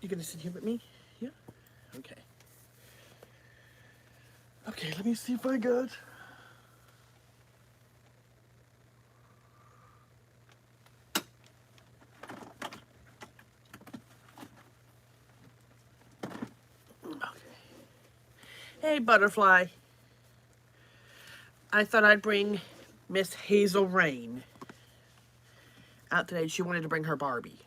You gonna sit here with me? Yeah? Okay. Okay, let me see if I got. Okay. Hey, Butterfly. I thought I'd bring Miss Hazel Rain out today. She wanted to bring her Barbie.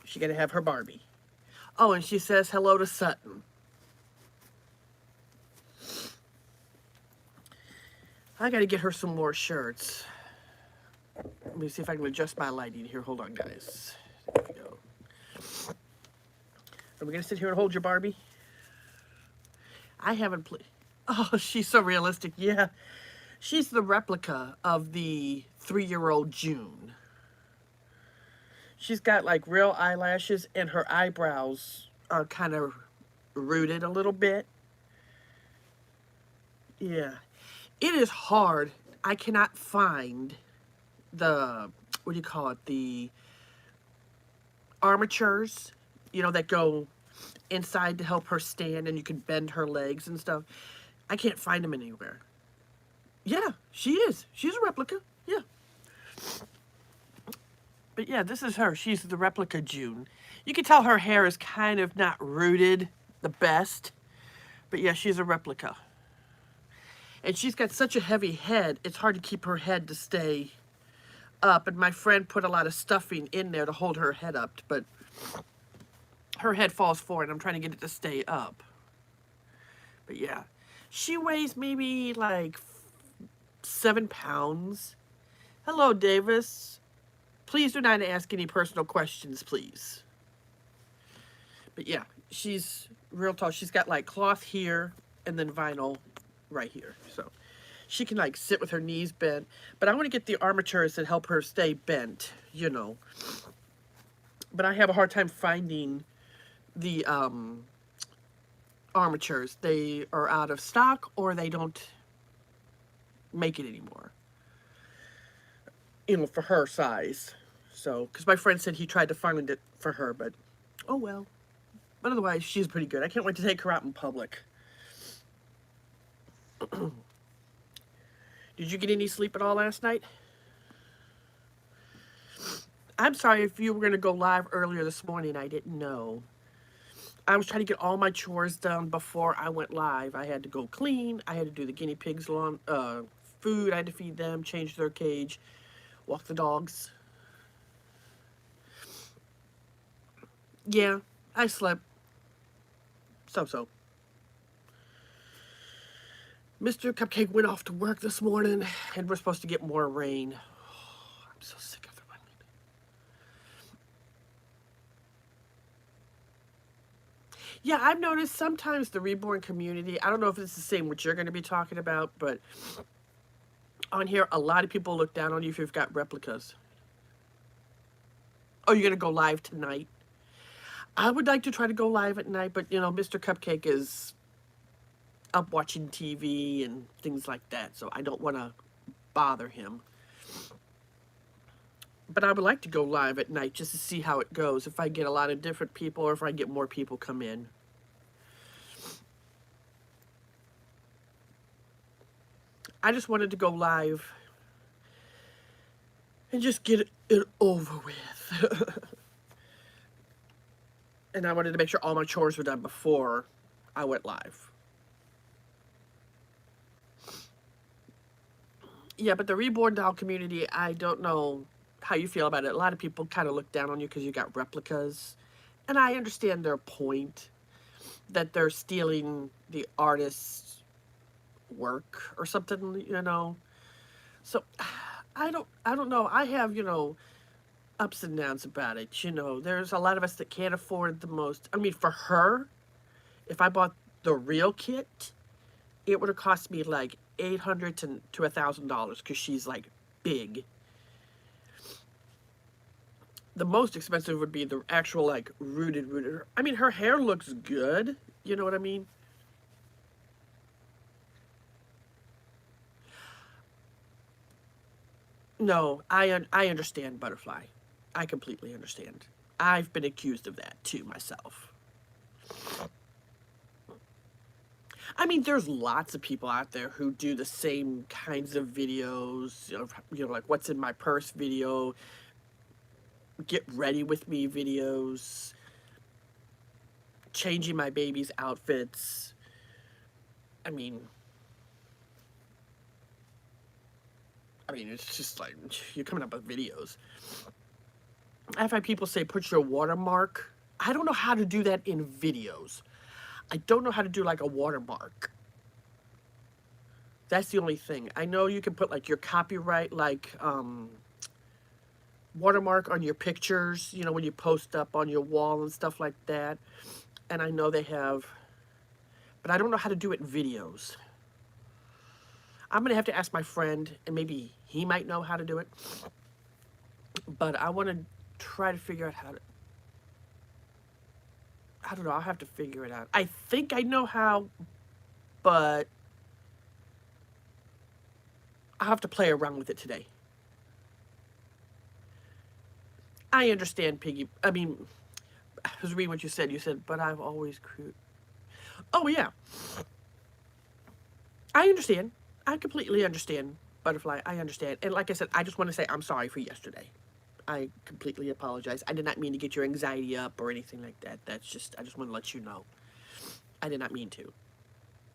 She got to have her Barbie. Oh, and she says hello to Sutton. I got to get her some more shirts. Let me see if I can adjust my lighting here. Hold on, guys. There we go. Are we going to sit here and hold your Barbie? I haven't played. Oh, she's so realistic. Yeah. She's the replica of the 3-year-old June. She's got like real eyelashes and her eyebrows are kind of rooted a little bit. Yeah. It is hard. I cannot find the, what do you call it? The armatures, that go inside to help her stand and you can bend her legs and stuff. I can't find them anywhere. Yeah, she is. She's a replica. Yeah. But yeah, this is her. She's the replica June. You can tell her hair is kind of not rooted the best. But yeah, she's a replica. And she's got such a heavy head, it's hard to keep her head to stay up. And my friend put a lot of stuffing in there to hold her head up. But her head falls forward. I'm trying to get it to stay up. But yeah, she weighs maybe like 7 pounds. Hello, Davis. Please do not ask any personal questions, please. But yeah, she's real tall. She's got like cloth here and then vinyl right here. So she can like sit with her knees bent. But I want to get the armatures that help her stay bent, But I have a hard time finding the armatures. They are out of stock or they don't make it anymore. For her size. So, because my friend said he tried to find it for her, but oh well. But otherwise, she's pretty good. I can't wait to take her out in public. Did you get any sleep at all last night? I'm sorry if you were going to go live earlier this morning. I didn't know. I was trying to get all my chores done before I went live. I had to go clean. I had to do the guinea pigs' food. I had to feed them, change their cage, walk the dogs. Yeah, I slept. So. Mr. Cupcake went off to work this morning, and we're supposed to get more rain. Oh, I'm so sick of the rain. Yeah, I've noticed sometimes the reborn community, I don't know if it's the same what you're going to be talking about, but on here, a lot of people look down on you if you've got replicas. Oh, you're going to go live tonight? I would like to try to go live at night, but, Mr. Cupcake is up watching TV and things like that, so I don't want to bother him. But I would like to go live at night just to see how it goes, if I get a lot of different people or if I get more people come in. I just wanted to go live and just get it over with. And I wanted to make sure all my chores were done before I went live. Yeah, but the Reborn Doll community, I don't know how you feel about it. A lot of people kind of look down on you because you got replicas. And I understand their point that they're stealing the artist's work or something. So I don't know. I have, ups and downs about it. There's a lot of us that can't afford the most. I mean, for her, if I bought the real kit, it would have cost me like $800 to $1,000 because she's like big. The most expensive would be the actual like rooted. I mean, her hair looks good. You know what I mean? No, I understand, Butterfly. I completely understand. I've been accused of that too myself. I mean, there's lots of people out there who do the same kinds of videos, like what's in my purse video, get ready with me videos, changing my baby's outfits. I mean, it's just like, you're coming up with videos. I've had people say, put your watermark. I don't know how to do that in videos. I don't know how to do like a watermark. That's the only thing. I know you can put like your copyright, like, watermark on your pictures, when you post up on your wall and stuff like that. And I know they have, but I don't know how to do it in videos. I'm going to have to ask my friend, and maybe he might know how to do it. But I want to try to figure out how to. I don't know. I'll have to figure it out. I think I know how, but I'll have to play around with it today. I understand, Piggy. I mean, I was reading what you said. You said, but I've always crewed. Oh, yeah. I understand. I completely understand, Butterfly. I understand. And like I said, I just want to say I'm sorry for yesterday. I completely apologize. I did not mean to get your anxiety up or anything like that. I just want to let you know. I did not mean to.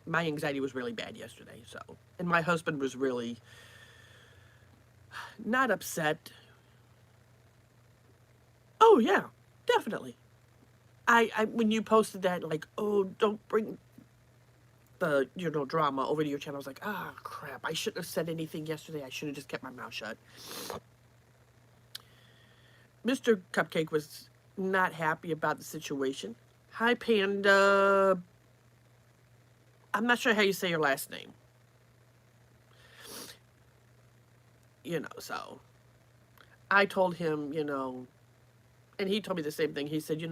My anxiety was really bad yesterday, so. And my husband was really not upset. Oh, yeah, definitely. I when you posted that, like, oh, don't bring the, drama over to your channel, I was like, ah, crap, I shouldn't have said anything yesterday. I should have just kept my mouth shut. Mr. Cupcake was not happy about the situation. Hi, Panda. I'm not sure how you say your last name. So I told him, and he told me the same thing. He said,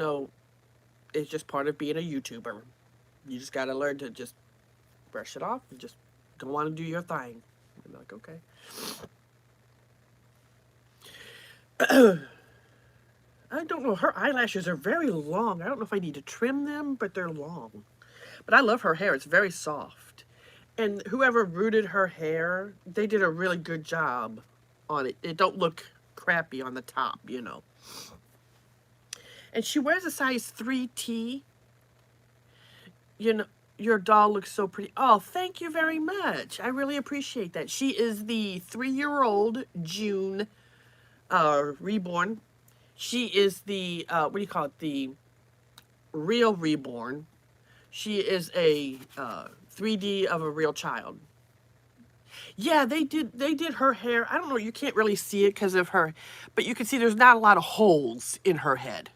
it's just part of being a YouTuber. You just got to learn to just brush it off and just go on and do your thing. I'm like, okay. I don't know. Her eyelashes are very long. I don't know if I need to trim them, but they're long. But I love her hair. It's very soft. And whoever rooted her hair, they did a really good job on it. It don't look crappy on the top, And she wears a size 3T. Your doll looks so pretty. Oh, thank you very much. I really appreciate that. She is the 3-year-old June reborn. She is the, what do you call it? The real reborn. She is a 3D of a real child. Yeah, they did her hair. I don't know, you can't really see it because of her, but you can see there's not a lot of holes in her head.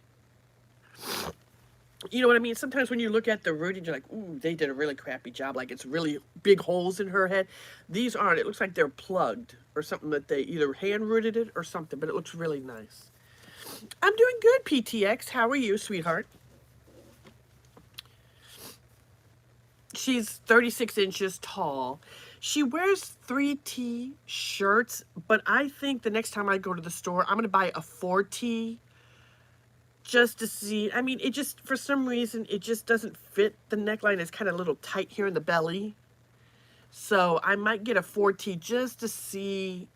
You know what I mean? Sometimes when you look at the rooting, you're like, ooh, they did a really crappy job. Like, it's really big holes in her head. These aren't. It looks like they're plugged or something, that they either hand-rooted it or something, but it looks really nice. I'm doing good, PTX. How are you, sweetheart? She's 36 inches tall. She wears 3T shirts, but I think the next time I go to the store, I'm going to buy a 4T just to see. I mean, it just, for some reason, it just doesn't fit. The neckline is kind of a little tight here in the belly. So I might get a 4T just to see,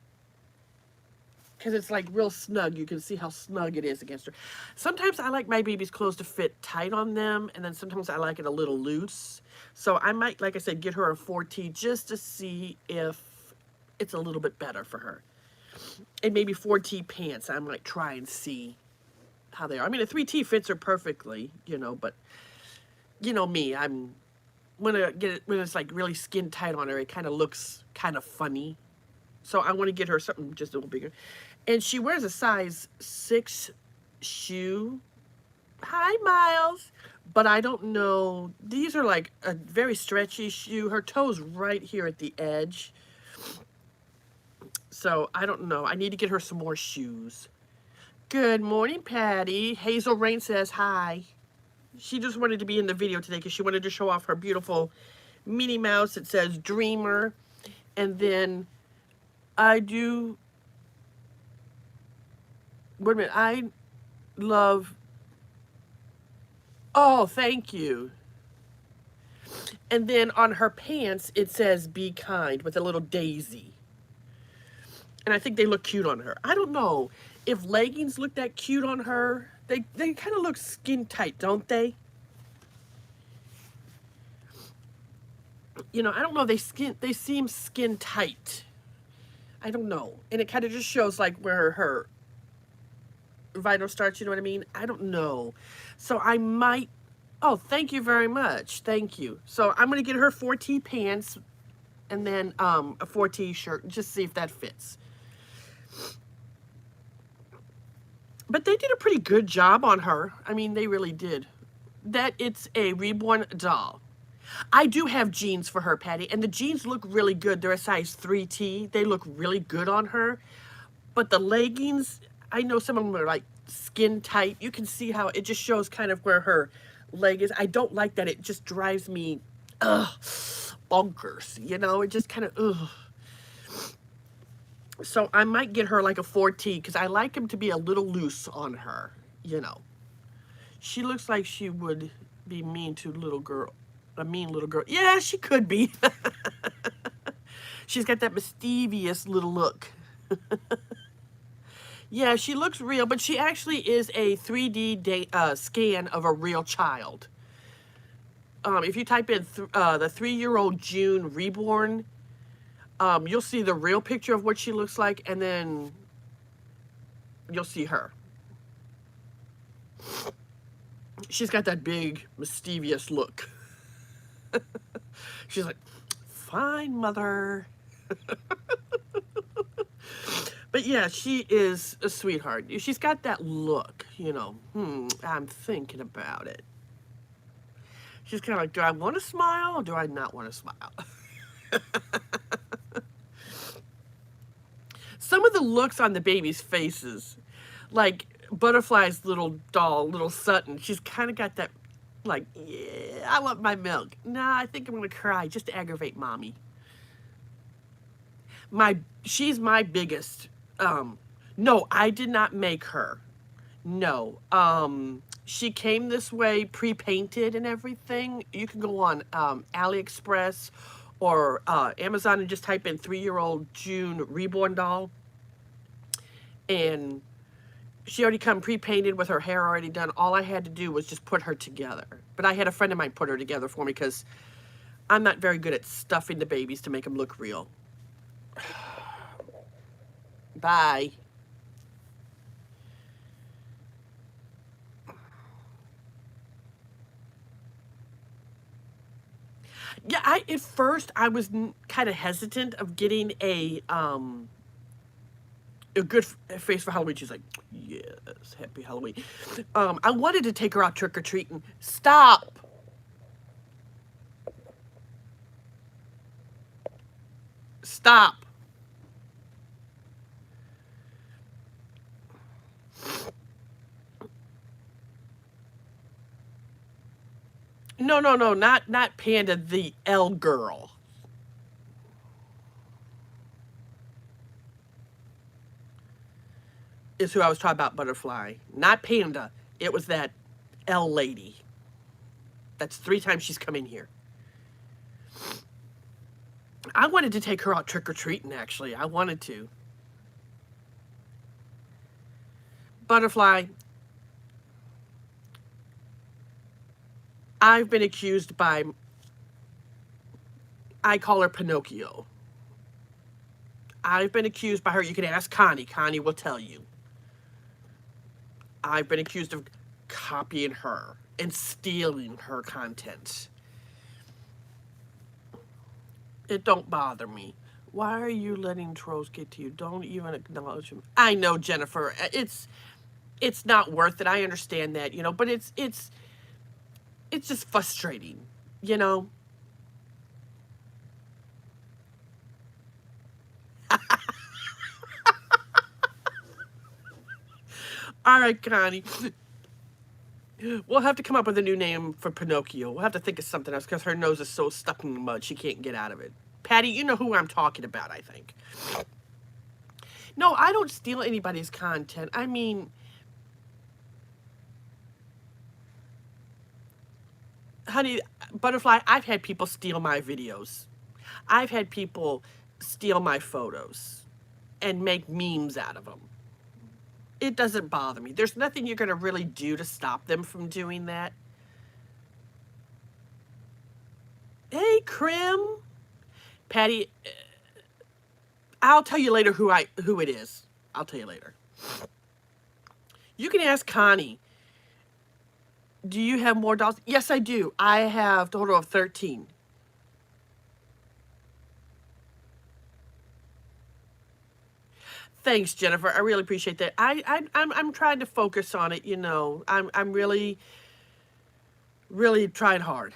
because it's like real snug. You can see how snug it is against her. Sometimes I like my baby's clothes to fit tight on them, and then sometimes I like it a little loose. So I might, like I said, get her a 4T just to see if it's a little bit better for her. And maybe 4T pants, I might try and see how they are. I mean, a 3T fits her perfectly, but me, when it's like really skin tight on her, it kind of looks kind of funny. So I want to get her something just a little bigger. And she wears a size 6 shoe. Hi, Miles. But I don't know. These are like a very stretchy shoe. Her toe's right here at the edge. So I don't know. I need to get her some more shoes. Good morning, Patty. Hazel Rain says hi. She just wanted to be in the video today because she wanted to show off her beautiful Minnie Mouse. It says Dreamer. And then I do... Wait a minute. Love. Oh, thank you. And then on her pants, it says "Be kind" with a little daisy. And I think they look cute on her. I don't know if leggings look that cute on her. They kind of look skin tight, don't they? You know, I don't know. They seem skin tight. I don't know, and it kind of just shows like where her vital starts. You know what I mean? I don't know. So I might. Oh, thank you very much. Thank you. So I'm gonna get her 4T pants and then a 4T shirt. Just see if that fits. But they did a pretty good job on her. I mean, they really did. That it's a reborn doll. I do have jeans for her, Patty, and the jeans look really good. They're a size 3T. They look really good on her. But the leggings, I know some of them are like skin tight. You can see how it just shows kind of where her leg is. I don't like that. It just drives me bonkers. You know, it just kind of ugh. So I might get her like a 4T because I like him to be a little loose on her, you know. She looks like she would be mean to little girl. A mean little girl. Yeah, she could be. She's got that mischievous little look. Yeah, she looks real, but she actually is a 3D scan of a real child. If you type in the 3-year-old June reborn, you'll see the real picture of what she looks like, and then you'll see her. She's got that big, mischievous look. She's like, fine, mother. But yeah, she is a sweetheart. She's got that look, you know. I'm thinking about it. She's kind of like, do I want to smile or do I not want to smile? Some of the looks on the baby's faces, like Butterfly's little doll, little Sutton, she's kind of got that, like, yeah, I want my milk. Nah, I think I'm going to cry just to aggravate mommy. She's my biggest. No, I did not make her. No. She came this way pre-painted and everything. You can go on AliExpress or Amazon and just type in 3-year-old June reborn doll. And she already come pre-painted with her hair already done. All I had to do was just put her together. But I had a friend of mine put her together for me because I'm not very good at stuffing the babies to make them look real. Bye. Yeah, at first I was kind of hesitant of getting a good face for Halloween. She's like, yes, happy Halloween. I wanted to take her out trick-or-treating. Stop. Stop. No, no, no, not Panda, the L girl. Is who I was talking about, Butterfly. Not Panda. It was that L lady. That's 3 times she's come in here. I wanted to take her out trick-or-treating, actually. I wanted to. Butterfly, I've been accused by, I call her Pinocchio. I've been accused by her. You can ask Connie. Connie will tell you. I've been accused of copying her and stealing her content. It don't bother me. Why are you letting trolls get to you? Don't even acknowledge them. I know, Jennifer. It's not worth it. I understand that, you know, but it's just frustrating, you know. All right, Connie. We'll have to come up with a new name for Pinocchio. We'll have to think of something else because her nose is so stuck in the mud she can't get out of it. Patty, you know who I'm talking about, I think. No, I don't steal anybody's content. I mean, honey, Butterfly, I've had people steal my videos. I've had people steal my photos and make memes out of them. It doesn't bother me. There's nothing you're going to really do to stop them from doing that. Hey, Krim. Patty, I'll tell you later who it is. I'll tell you later. You can ask Connie. Do you have more dolls? Yes, I do. I have a total of 13. Thanks, Jennifer. I really appreciate that. I'm trying to focus on it. You know, I'm really trying hard.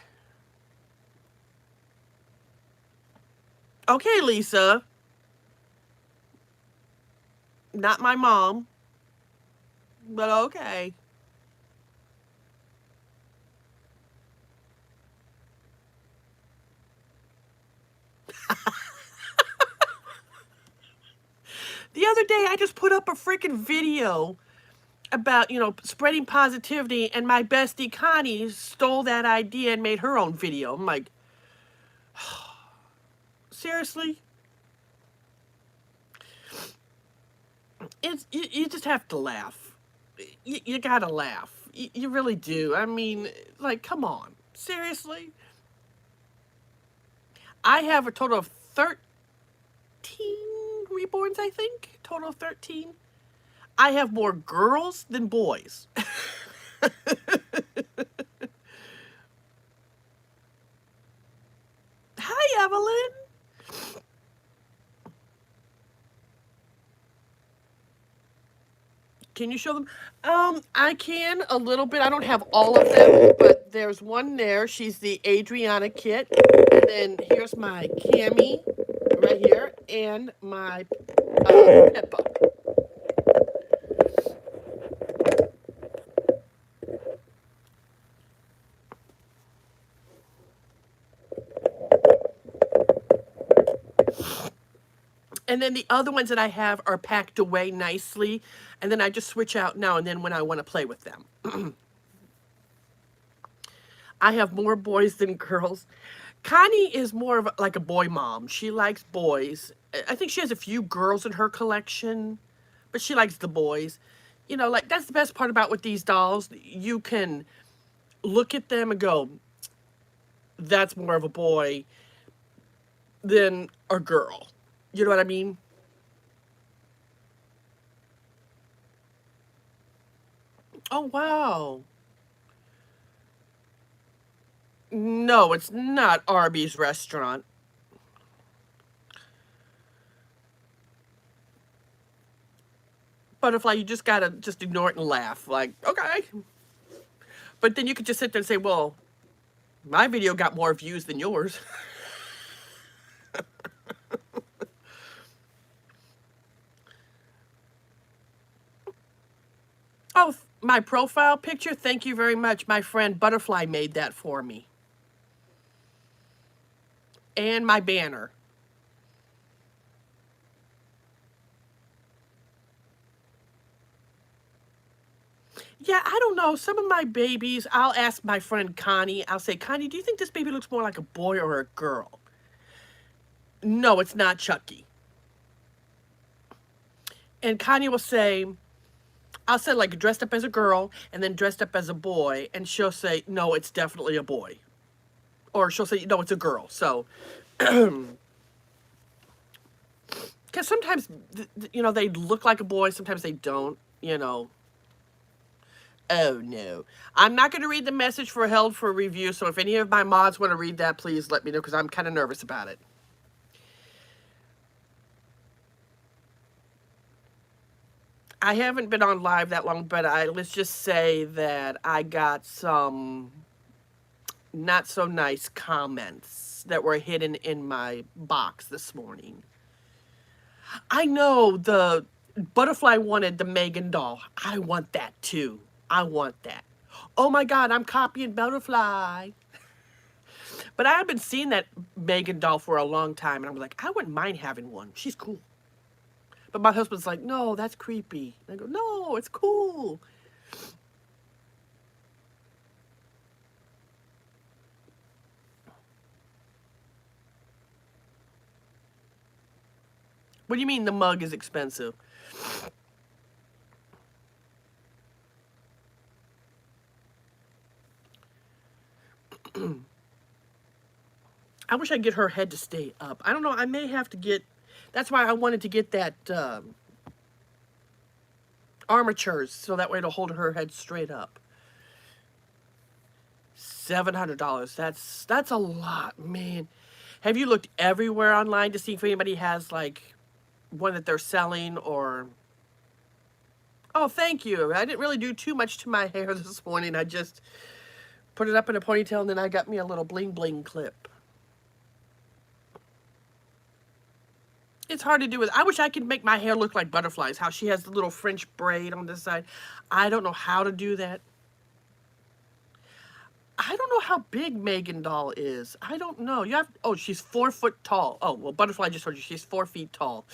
Okay, Lisa. Not my mom, but okay. The other day, I just put up a freaking video about, spreading positivity, and my bestie Connie stole that idea and made her own video. I'm like, seriously? You just have to laugh. You gotta laugh. You really do. I mean, like, come on. Seriously? I have a total of 13 reborns, I think. Total of 13. I have more girls than boys. Hi, Evelyn. Can you show them? I can a little bit. I don't have all of them, but there's one there. She's the Adriana kit. And then here's my Cammy right here and my Pippa. And then the other ones that I have are packed away nicely. And then I just switch out now and then when I want to play with them. I have more boys than girls. Connie is more of like a boy mom. She likes boys. I think she has a few girls in her collection, but she likes the boys. Like that's the best part about with these dolls. You can look at them and go, that's more of a boy than a girl. You know what I mean? Oh, wow. No, it's not Arby's restaurant. Butterfly, you just gotta just ignore it and laugh. Like, okay. But then you could just sit there and say, well, my video got more views than yours. Oh, my profile picture? Thank you very much. My friend Butterfly made that for me. And my banner. Yeah, I don't know. Some of my babies, I'll ask my friend Connie. I'll say, Connie, do you think this baby looks more like a boy or a girl? No, it's not Chucky. And Connie will say, I'll say like dressed up as a girl and then dressed up as a boy. And she'll say, no, it's definitely a boy. Or she'll say, no, it's a girl. So, because sometimes, they look like a boy. Sometimes they don't. Oh, no. I'm not going to read the message for held for review. So if any of my mods want to read that, please let me know because I'm kind of nervous about it. I haven't been on live that long, but let's just say that I got some not so nice comments that were hidden in my box this morning. I know the Butterfly wanted the Megan doll. I want that too. I want that. Oh my God, I'm copying Butterfly. But I've been seeing that Megan doll for a long time, and I'm like, I wouldn't mind having one. She's cool. But my husband's like, no, that's creepy. And I go, no, it's cool. What do you mean the mug is expensive? I wish I could get her head to stay up. I don't know. I may have to get. That's why I wanted to get that armatures, so that way it'll hold her head straight up. $700. That's a lot, man. Have you looked everywhere online to see if anybody has like one that they're selling or? Oh, thank you. I didn't really do too much to my hair this morning. I just put it up in a ponytail and then I got me a little bling bling clip. It's hard to do with. I wish I could make my hair look like butterflies. How she has the little French braid on this side. I don't know how to do that. I don't know how big Megan Doll is. I don't know. You have. Oh, she's 4 foot tall. Oh, well, Butterfly just told you she's 4 feet tall.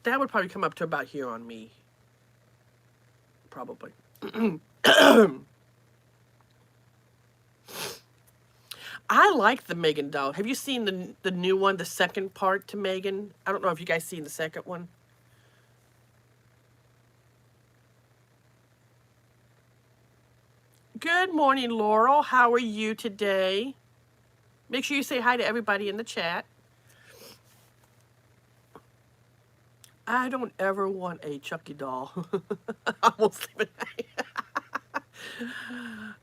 That would probably come up to about here on me. Probably. I like the Megan Doll. Have you seen the new one, the second part to Megan? I don't know if you guys seen the second one. Good morning, Laurel. How are you today? Make sure you say hi to everybody in the chat. I don't ever want a Chucky doll. I won't sleep at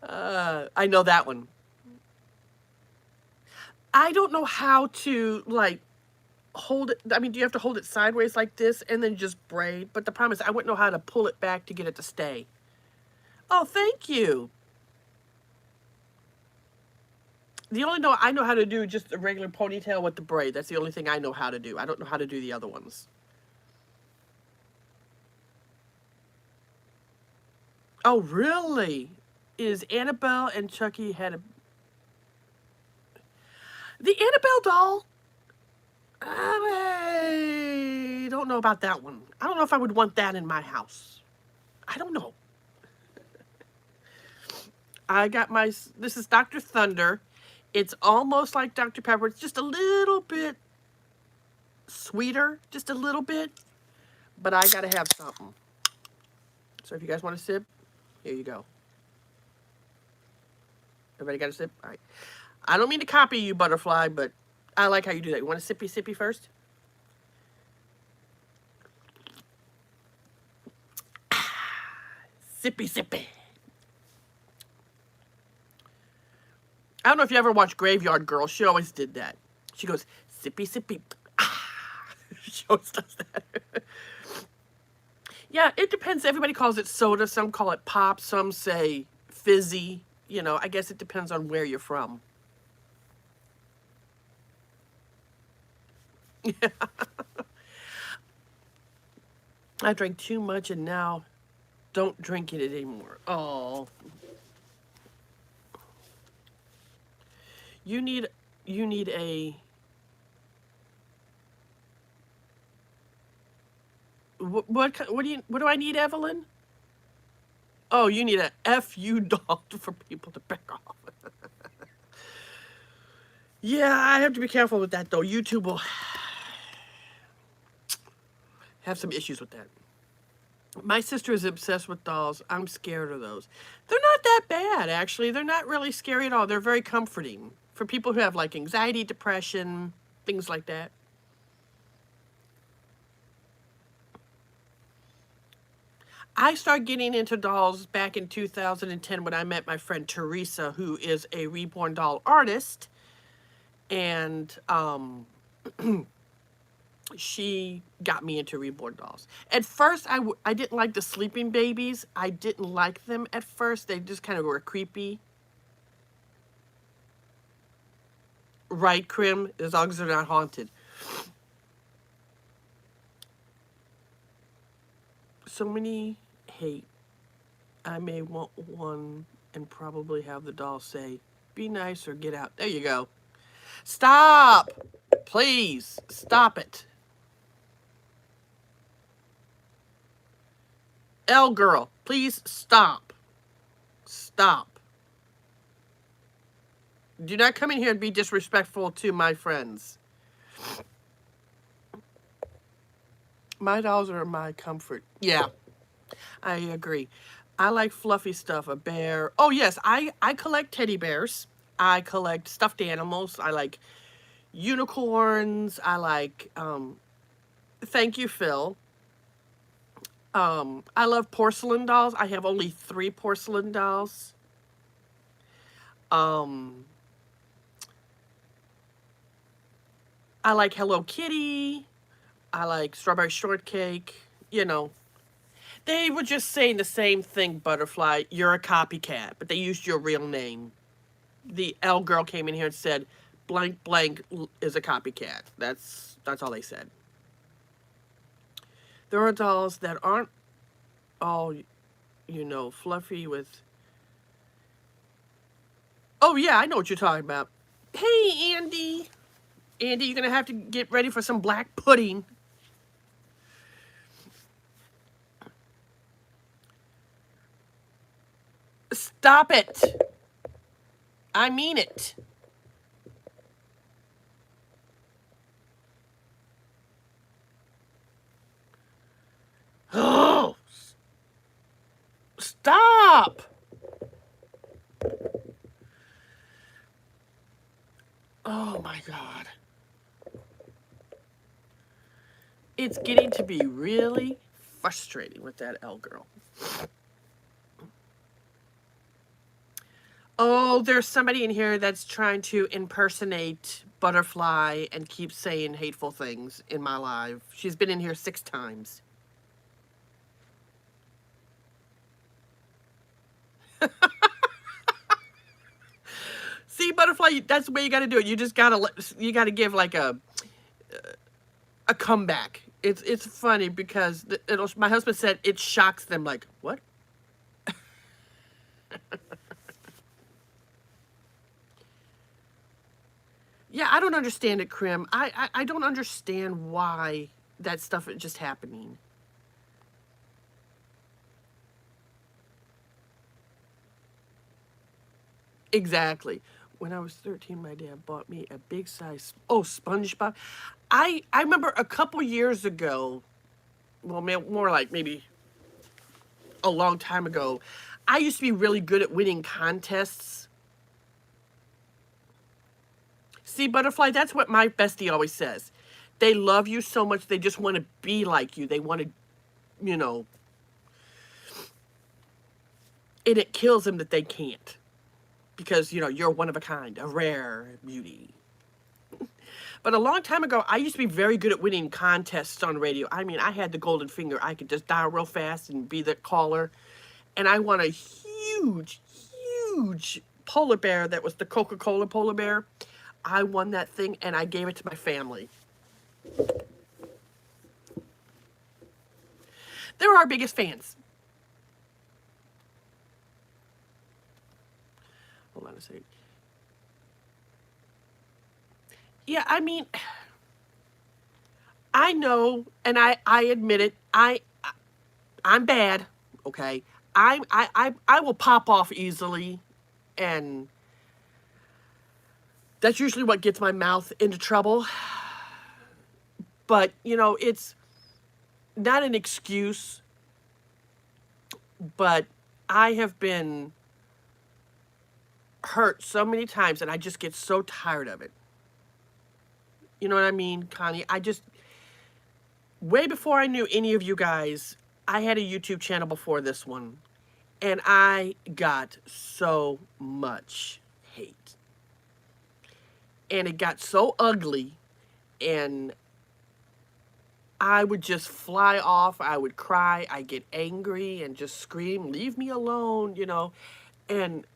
night. I know that one. I don't know how to, like, hold it. I mean, do you have to hold it sideways like this and then just braid? But the problem is I wouldn't know how to pull it back to get it to stay. Oh, thank you. The only know I know how to do is just a regular ponytail with the braid. That's the only thing I know how to do. I don't know how to do the other ones. Oh, really? Is Annabelle and Chucky had a... The Annabelle doll? I don't know about that one. I don't know if I would want that in my house. I don't know. I got my... This is Dr. Thunder. It's almost like Dr. Pepper. It's just a little bit sweeter. Just a little bit. But I gotta have something. So if you guys want to sip, here you go. Everybody got a sip? All right. I don't mean to copy you, Butterfly, but I like how you do that. You want a sippy sippy first? Sippy sippy. I don't know if you ever watched Graveyard Girl. She always did that. She goes, sippy sippy. She always does that. Yeah, it depends. Everybody calls it soda. Some call it pop. Some say fizzy. You know, I guess it depends on where you're from. I drank too much and now don't drink it anymore. Oh. You need a... What do I need, Evelyn? Oh, you need a FU doll for people to back off. Yeah, I have to be careful with that though. YouTube will have some issues with that. My sister is obsessed with dolls. I'm scared of those. They're not that bad, actually. They're not really scary at all. They're very comforting for people who have like anxiety, depression, things like that. I started getting into dolls back in 2010 when I met my friend Teresa, who is a reborn doll artist. And she got me into reborn dolls. At first, I didn't like the sleeping babies. I didn't like them at first. They just kind of were creepy. Right, Krim? As long as they're not haunted. So many hate. I may want one and probably have the doll say, be nice or get out. There you go. Stop! Please, stop it. L girl, please stop. Stop. Do not come in here and be disrespectful to my friends. My dolls are my comfort. Yeah, I agree. I like fluffy stuff, a bear. Oh, yes, I collect teddy bears. I collect stuffed animals. I like unicorns. I like, thank you, Phil. I love porcelain dolls. I have only 3 porcelain dolls. Um, I like Hello Kitty. I like Strawberry Shortcake. You know, they were just saying the same thing, Butterfly. You're a copycat, but they used your real name. The L girl came in here and said, blank blank is a copycat. That's all they said. There are dolls that aren't all, fluffy with. Oh yeah, I know what you're talking about. Hey, Andy. Andy, you're gonna have to get ready for some black pudding. Stop it. I mean it. Oh, stop. Oh my God. It's getting to be really frustrating with that L girl. Oh, there's somebody in here that's trying to impersonate Butterfly and keep saying hateful things in my live. She's been in here 6 times. See, Butterfly, that's the way you got to do it. You just got to give like a comeback. It's funny because my husband said it shocks them. Like, what? Yeah, I don't understand it, Krim. I don't understand why that stuff is just happening. Exactly. When I was 13, my dad bought me a big size, SpongeBob. I remember a couple years ago, well, more like maybe a long time ago, I used to be really good at winning contests. See, Butterfly, that's what my bestie always says. They love you so much, they just want to be like you. They want to, you know, and it kills them that they can't. Because, you're one of a kind, a rare beauty. But a long time ago, I used to be very good at winning contests on radio. I mean, I had the golden finger. I could just dial real fast and be the caller. And I won a huge, huge polar bear that was the Coca-Cola polar bear. I won that thing and I gave it to my family. They're our biggest fans. Hold on a second. Yeah, I mean, I know, and I admit it. I'm bad. Okay, I will pop off easily, and that's usually what gets my mouth into trouble. But it's not an excuse. But I have been hurt so many times, and I just get so tired of it. You know what I mean, Connie? Way before I knew any of you guys, I had a YouTube channel before this one, and I got so much hate. And it got so ugly, and I would just fly off. I would cry. I'd get angry and just scream, leave me alone, And,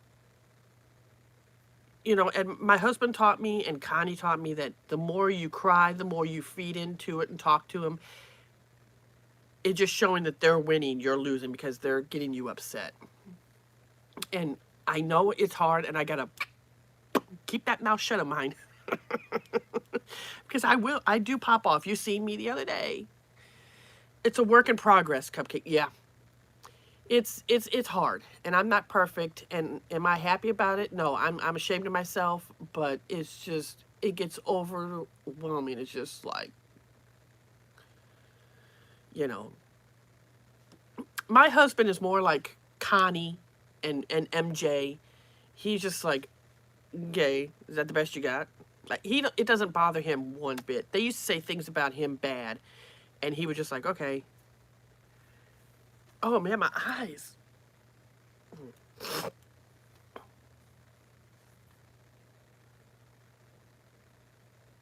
and my husband taught me and Connie taught me that the more you cry, the more you feed into it and talk to them. It's just showing that they're winning, you're losing because they're getting you upset. And I know it's hard, and I gotta keep that mouth shut of mine. Because I do pop off. You seen me the other day. It's a work in progress, Cupcake. Yeah. It's hard, and I'm not perfect. And am I happy about it? No, I'm ashamed of myself. But it's just it gets overwhelming. It's just like, you know, my husband is more like Connie and MJ. He's just like, gay. Is that the best you got? Like it doesn't bother him one bit. They used to say things about him bad, and he was just like, okay. Oh man, my eyes.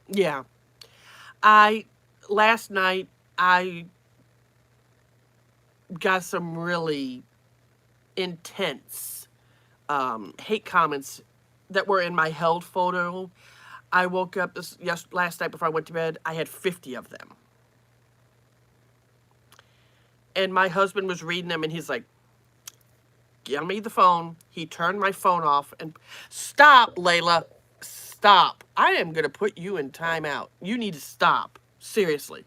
Yeah, I last night I got some really intense hate comments that were in my held photo. I woke up last night before I went to bed. I had 50 of them, and my husband was reading them, and he's like, "Give me the phone." He turned my phone off and stop, Layla. Stop. I am gonna put you in timeout. You need to stop. Seriously.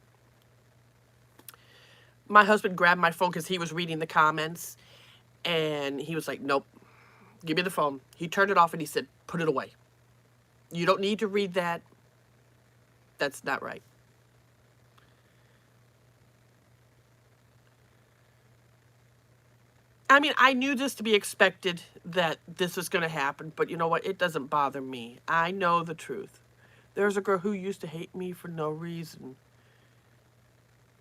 My husband grabbed my phone because he was reading the comments, and he was like, "Nope, give me the phone." He turned it off and he said, "Put it away. You don't need to read that. That's not right." I mean, I knew this to be expected, that this was going to happen, but you know what? It doesn't bother me. I know the truth. There's a girl who used to hate me for no reason.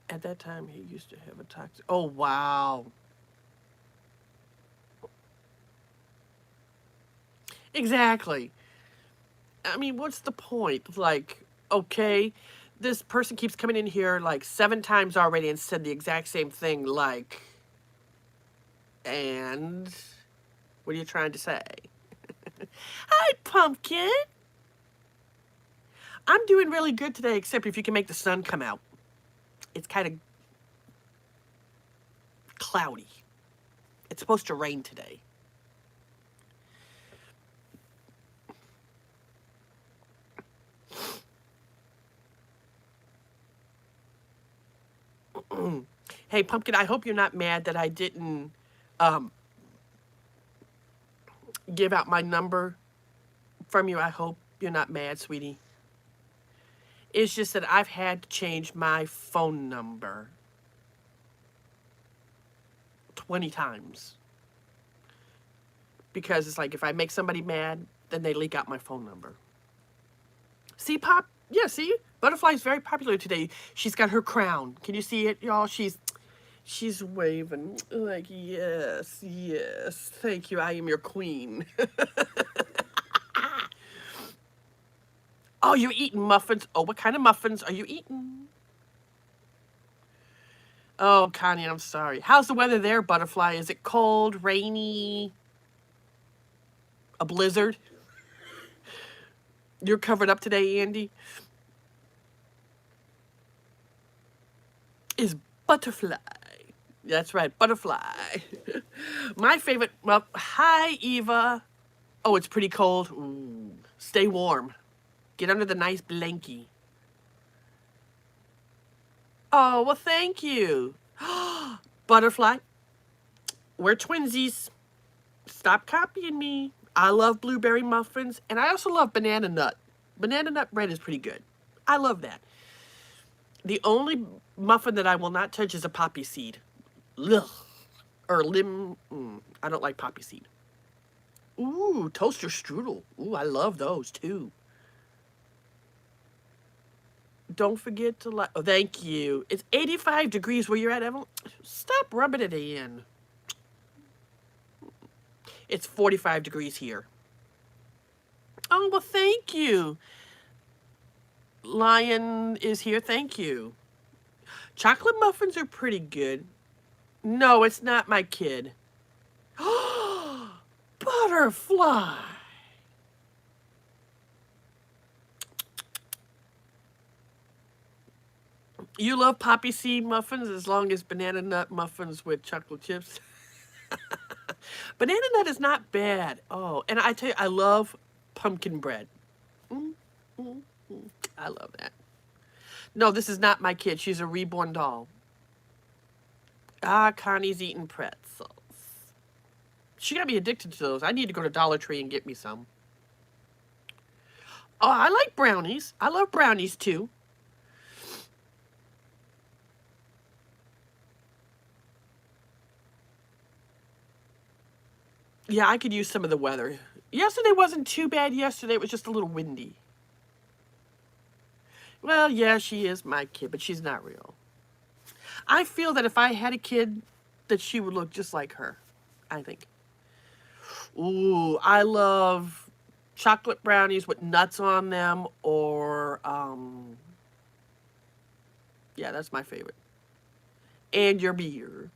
At that time, he used to have a toxic. Oh, wow. Exactly. I mean, what's the point? Like, okay, this person keeps coming in here like 7 times already and said the exact same thing. Like, and what are you trying to say? Hi, Pumpkin. I'm doing really good today, except if you can make the sun come out. It's kind of cloudy. It's supposed to rain today. Hey, Pumpkin, I hope you're not mad that I didn't um, give out my number from you. I hope you're not mad, sweetie. It's just that I've had to change my phone number 20 times. Because it's like if I make somebody mad, then they leak out my phone number. See, Pop? Yeah, see? Butterfly's very popular today. She's got her crown. Can you see it, y'all? She's waving like, yes, yes, thank you. I am your queen. Oh, you're eating muffins. Oh, what kind of muffins are you eating? Oh, Connie, I'm sorry. How's the weather there, Butterfly? Is it cold, rainy, a blizzard? You're covered up today, Andy? Is Butterfly. That's right, Butterfly. My favorite, well, hi, Eva. Oh, it's pretty cold. Ooh. Stay warm. Get under the nice blankie. Oh, well, thank you. Butterfly, we're twinsies. Stop copying me. I love blueberry muffins, and I also love banana nut. Banana nut bread is pretty good. I love that. The only muffin that I will not touch is a poppy seed. Ugh. Or lim. I don't like poppy seed. Ooh, toaster strudel. Ooh, I love those too. Don't forget to like. Oh, thank you. It's 85 degrees where you're at, Evelyn. Stop rubbing it in. It's 45 degrees here. Oh, well, thank you. Lion is here. Thank you. Chocolate muffins are pretty good. No, it's not my kid. Butterfly. You love poppy seed muffins as long as banana nut muffins with chocolate chips. Banana nut is not bad. Oh, and I tell you, I love pumpkin bread. Mm, mm, mm. I love that. No, this is not my kid. She's a reborn doll. Ah, Connie's eating pretzels. She got me addicted to those. I need to go to Dollar Tree and get me some. Oh, I like brownies. I love brownies too. Yeah, I could use some of the weather. Yesterday wasn't too bad. Yesterday it was just a little windy. Well, yeah, she is my kid, but she's not real. I feel that if I had a kid, that she would look just like her. I think. Ooh, I love chocolate brownies with nuts on them, or yeah, that's my favorite. And your beer.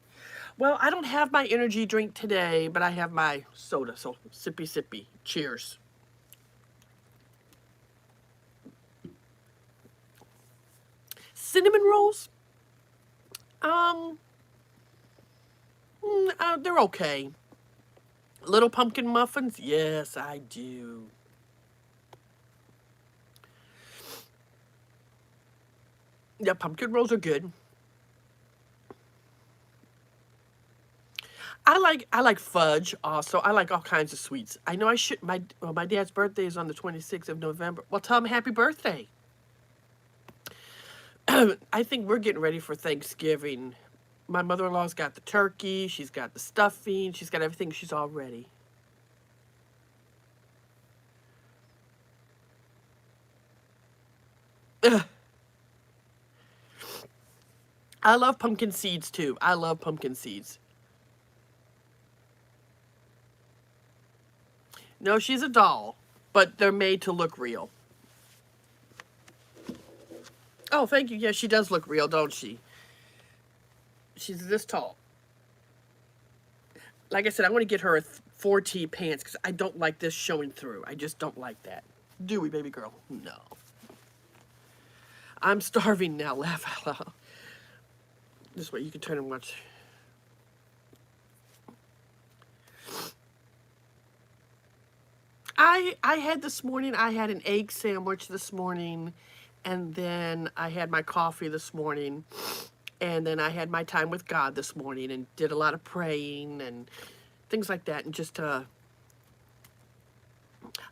Well, I don't have my energy drink today, but I have my soda. So sippy sippy. Cheers. Cinnamon rolls. Um, they're okay. Little pumpkin muffins. Yes, I do. Yeah, pumpkin rolls are good. I like fudge also. I like all kinds of sweets. I know I should my dad's birthday is on the 26th of November. Well, tell him happy birthday. I think we're getting ready for Thanksgiving. My mother-in-law's got the turkey, she's got the stuffing, she's got everything, she's all ready. Ugh, I love pumpkin seeds too. I love pumpkin seeds. No, she's a doll, but they're made to look real. Oh, thank you. Yeah, she does look real, don't she? She's this tall. Like I said, I want to get her a 4T pants because I don't like this showing through. I just don't like that. Do we, baby girl? No. I'm starving now. Laugh out loud. This way you can turn and watch. I had this morning, I had an egg sandwich this morning, and then I had my coffee this morning, and then I had my time with God this morning and did a lot of praying and things like that, and just I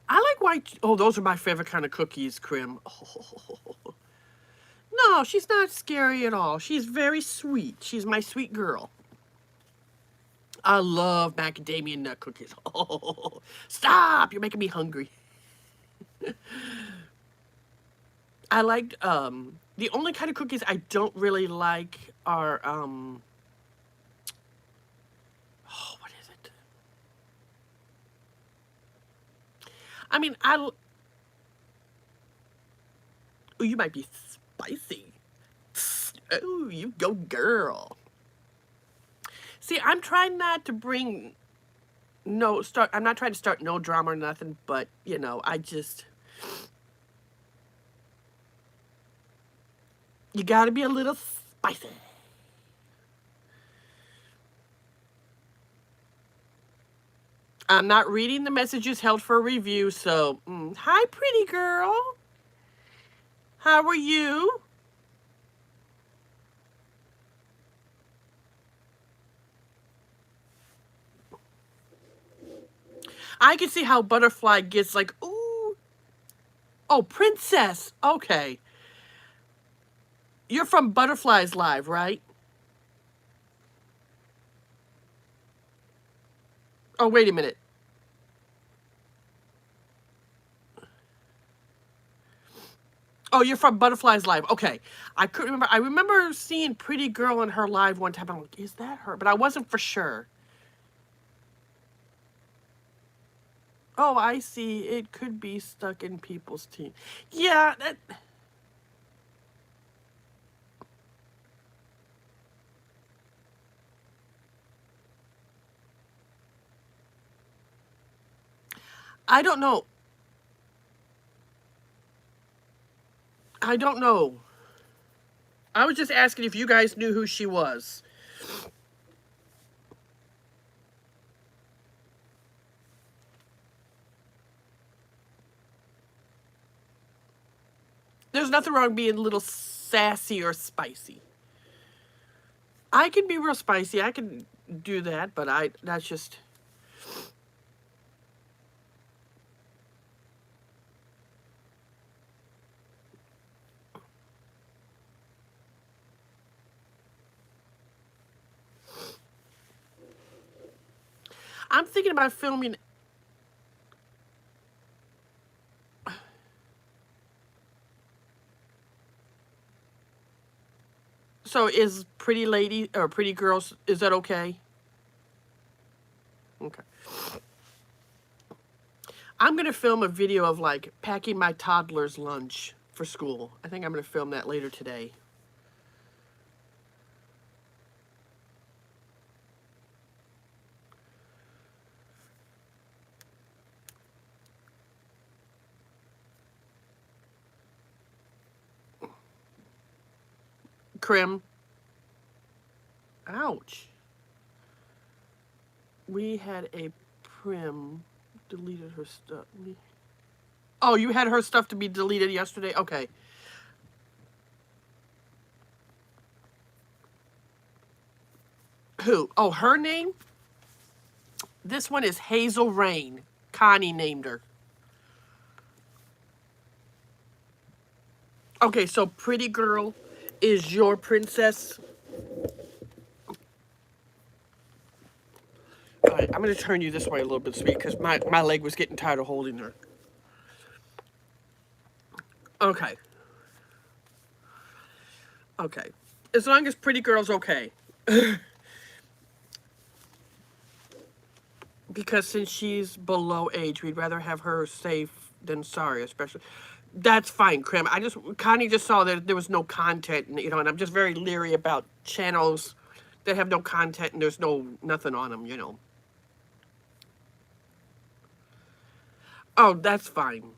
like white. Oh, those are my favorite kind of cookies, Krim. Oh. No, she's not scary at all. She's very sweet. She's my sweet girl. I love macadamia nut cookies. Oh, stop! You're making me hungry. I like the only kind of cookies I don't really like are oh, what is it? I mean, oh, you might be spicy. Oh, you go girl. See, I'm trying not to bring no start. I'm not trying to start no drama or nothing, but you know, you got to be a little spicy. I'm not reading the messages held for review, so hi, pretty girl. How are you? I can see how Butterfly gets like, ooh, oh, Princess. Okay. You're from Butterflies Live, right? Oh, wait a minute. Oh, you're from Butterflies Live. Okay. I couldn't remember. I remember seeing Pretty Girl in her live one time. I'm like, is that her? But I wasn't for sure. Oh, I see. It could be stuck in people's teeth. Yeah, I don't know. I don't know. I was just asking if you guys knew who she was. There's nothing wrong being a little sassy or spicy. I can be real spicy. I can do that, but that's just I'm thinking about filming. So is Pretty Lady or Pretty Girls, is that okay? Okay. I'm going to film a video of like packing my toddler's lunch for school. I think I'm going to film that later today. Crim. Ouch. We had a Prim deleted her stuff. Oh, you had her stuff to be deleted yesterday? Okay. Who? Oh, her name? This one is Hazel Rain. Connie named her. Okay, so Pretty Girl is your princess. All right, I'm going to turn you this way a little bit, sweet, because my leg was getting tired of holding her. Okay. Okay. As long as Pretty Girl's okay. Because since she's below age, we'd rather have her safe than sorry, especially. That's fine, Crim. Connie just saw that there was no content, and, and I'm just very leery about channels that have no content and there's nothing on them. Oh, that's fine.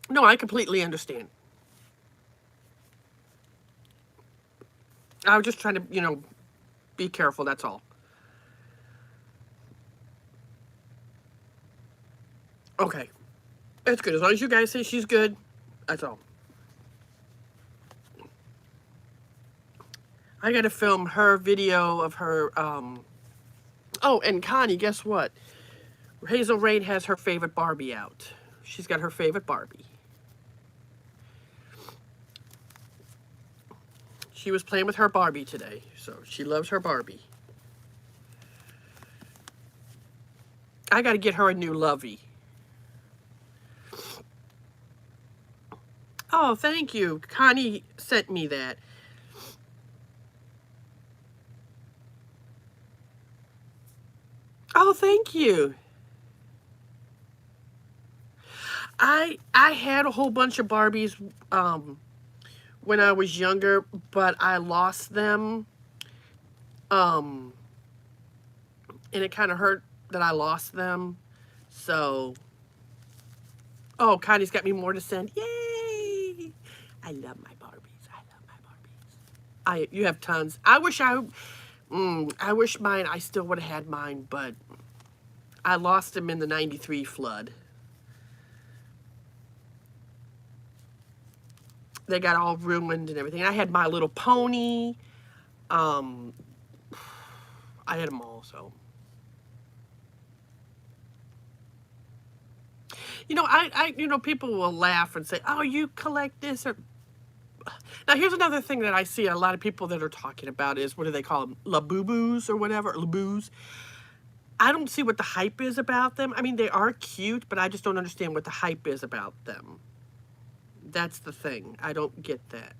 No, I completely understand. I was just trying to, be careful, that's all. Okay. That's good. As long as you guys say she's good, that's all. I gotta film her video of her, Oh, and Connie, guess what? Hazel Rain has her favorite Barbie out. She's got her favorite Barbie. She was playing with her Barbie today, so she loves her Barbie. I gotta get her a new Lovey. Oh, thank you. Connie sent me that. Oh, thank you. I had a whole bunch of Barbies when I was younger, but I lost them. And it kind of hurt that I lost them. So, oh, Connie's got me more to send. Yay! I love my Barbies. I love my Barbies. You have tons. I wish mine, I still would have had mine, but I lost them in the 93 flood. They got all ruined and everything. I had My Little Pony. I had them all, so. People will laugh and say, oh, you collect this or... Now, here's another thing that I see a lot of people that are talking about is, what do they call them? Labubu's or whatever? Labus. I don't see what the hype is about them. I mean, they are cute, but I just don't understand what the hype is about them. That's the thing. I don't get that.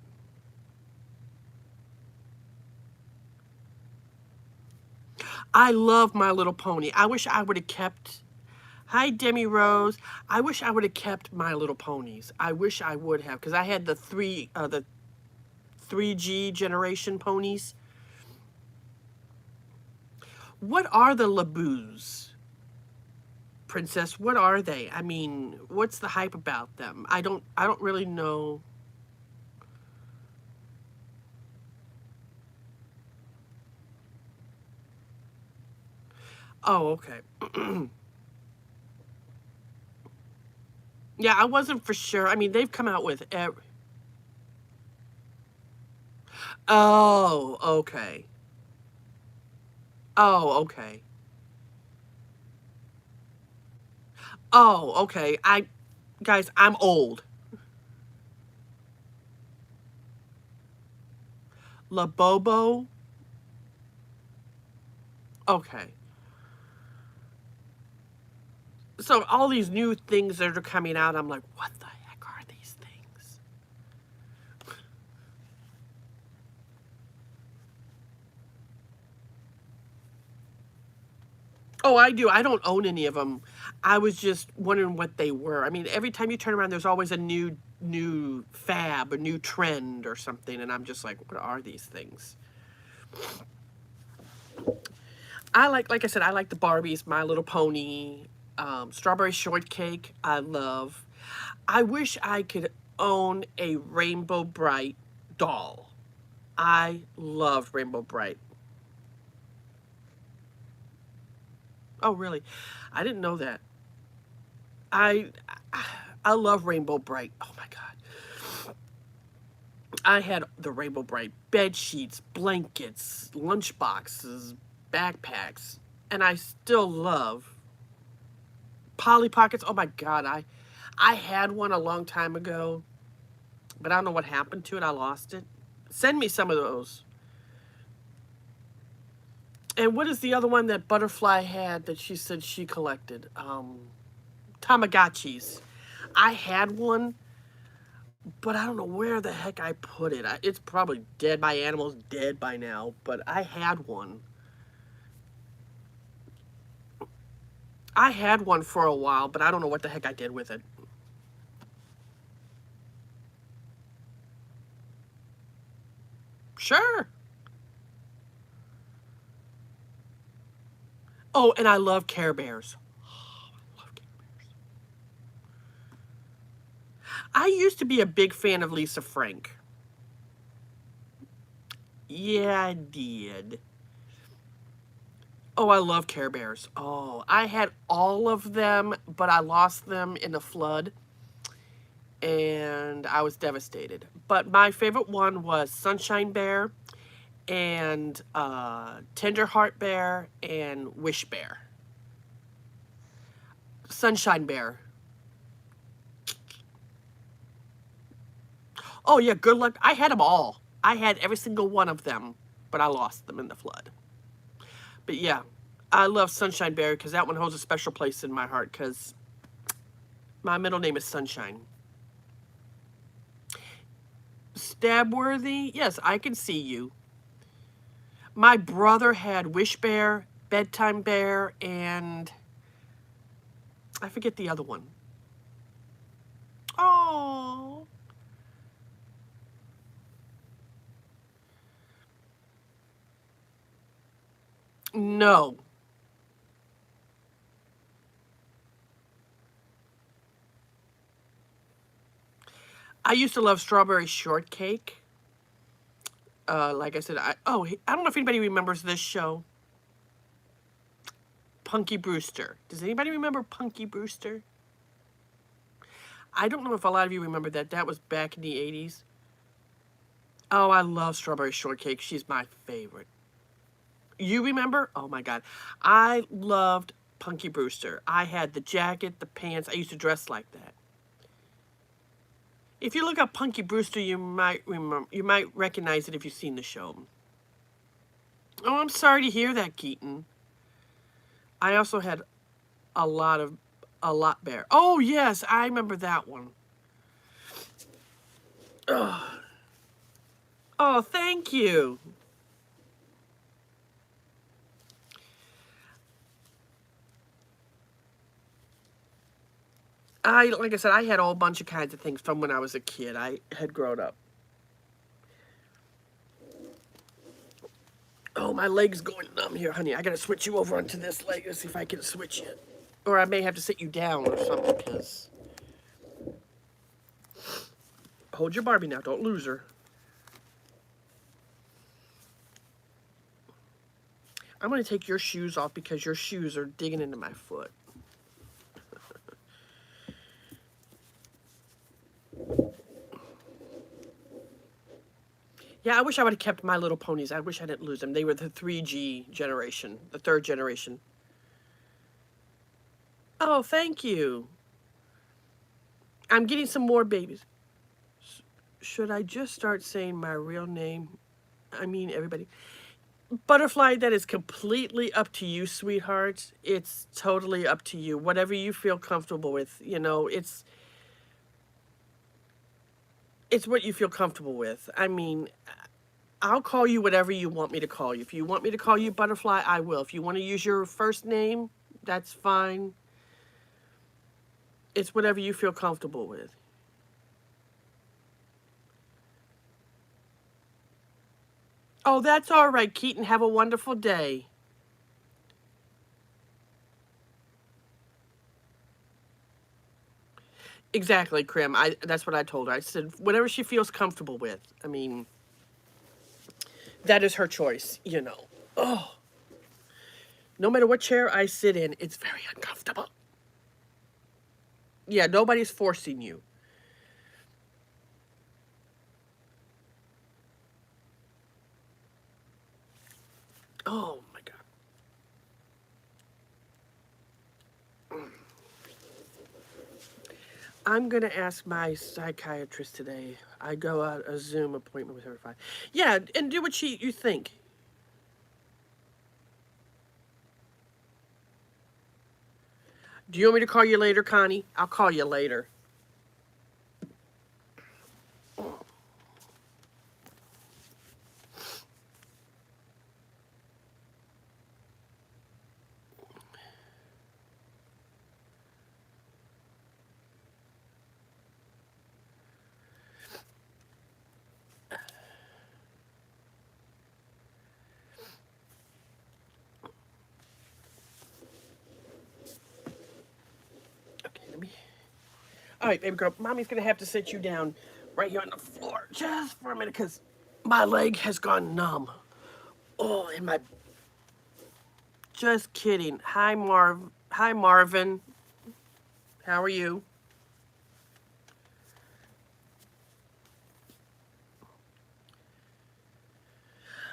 I love My Little Pony. I wish I would have kept... Hi, Demi Rose. I wish I would have kept My Little Ponies. I wish I would have, because I had the 3G generation ponies. What are the Labus? Princess, what are they? I mean, what's the hype about them? I don't really know. Oh, okay. Yeah, I wasn't for sure. I mean, they've come out with Oh, okay. Oh, okay. Oh, okay. Guys, I'm old. Labobo. Okay. So all these new things that are coming out, I'm like, what the heck are these things? Oh, I do. I don't own any of them. I was just wondering what they were. I mean, every time you turn around, there's always a new fab, a new trend or something, and I'm just like, what are these things? I like I said, I like the Barbies, My Little Pony, Strawberry Shortcake. I love. I wish I could own a Rainbow Bright doll. I love Rainbow Bright. Oh, really? I didn't know that. I I love Rainbow Bright. Oh my god. I had the Rainbow Bright bed sheets, blankets, lunch boxes, backpacks, and I still love Polly Pockets. Oh my god, I had one a long time ago, but I don't know what happened to it. I lost it. Send me some of those. And what is the other one that Butterfly had that she said she collected? Tamagotchis. I had one, but I don't know where the heck I put it. It's probably dead. My animal's dead by now, but I had one. I had one for a while, but I don't know what the heck I did with it. Sure. Oh, and I love Care Bears. I love Care Bears. I used to be a big fan of Lisa Frank. Yeah, I did. Oh, I love Care Bears. Oh, I had all of them, but I lost them in a flood, and I was devastated. But my favorite one was Sunshine Bear and Tenderheart Bear and Wish Bear. Sunshine Bear. Oh yeah, good luck. I had them all. I had every single one of them, but I lost them in the flood. But yeah, I love Sunshine Bear because that one holds a special place in my heart because my middle name is Sunshine. Stabworthy? Yes, I can see you. My brother had Wish Bear, Bedtime Bear, and I forget the other one. Oh. No. I used to love Strawberry Shortcake. Like I said, I don't know if anybody remembers this show, Punky Brewster. Does anybody remember Punky Brewster? I don't know if a lot of you remember that. That was back in the 80s. Oh, I love Strawberry Shortcake. She's my favorite. You remember? Oh my God. I loved Punky Brewster. I had the jacket, the pants. I used to dress like that. If you look up Punky Brewster, you might remember. You might recognize it if you've seen the show. Oh, I'm sorry to hear that, Keaton. I also had a lot bear. Oh yes, I remember that one. Oh, oh, thank you. Like I said, I had a whole bunch of kinds of things from when I was a kid. I had grown up. Oh, my leg's going numb here, honey. I gotta switch you over onto this leg. Let's see if I can switch it. Or I may have to sit you down or something, because... Hold your Barbie now. Don't lose her. I'm gonna take your shoes off because your shoes are digging into my foot. Yeah, I wish I would have kept My Little Ponies. I wish I didn't lose them. They were the 3G generation, the third generation. Oh, thank you. I'm getting some more babies. Should I just start saying my real name? I mean, everybody. Butterfly, that is completely up to you, sweetheart. It's totally up to you. Whatever you feel comfortable with, you know, it's what you feel comfortable with. I mean, I'll call you whatever you want me to call you. If you want me to call you Butterfly, I will. If you want to use your first name, that's fine. It's whatever you feel comfortable with. Oh, that's all right, Keaton. Have a wonderful day. Exactly, Krim. That's what I told her. I said whatever she feels comfortable with. I mean, that is her choice, you know. Oh, no matter what chair I sit in, it's very uncomfortable. Yeah, nobody's forcing you. Oh my God. I'm gonna ask my psychiatrist today. I go out a Zoom appointment with her at 5. Yeah, and do what you think. Do you want me to call you later, Connie? I'll call you later. Okay, let me. All right, baby girl. Mommy's gonna have to sit you down right here on the floor just for a minute because my leg has gone numb. Oh, and my. Just kidding. Hi, Marv. Hi, Marvin. How are you?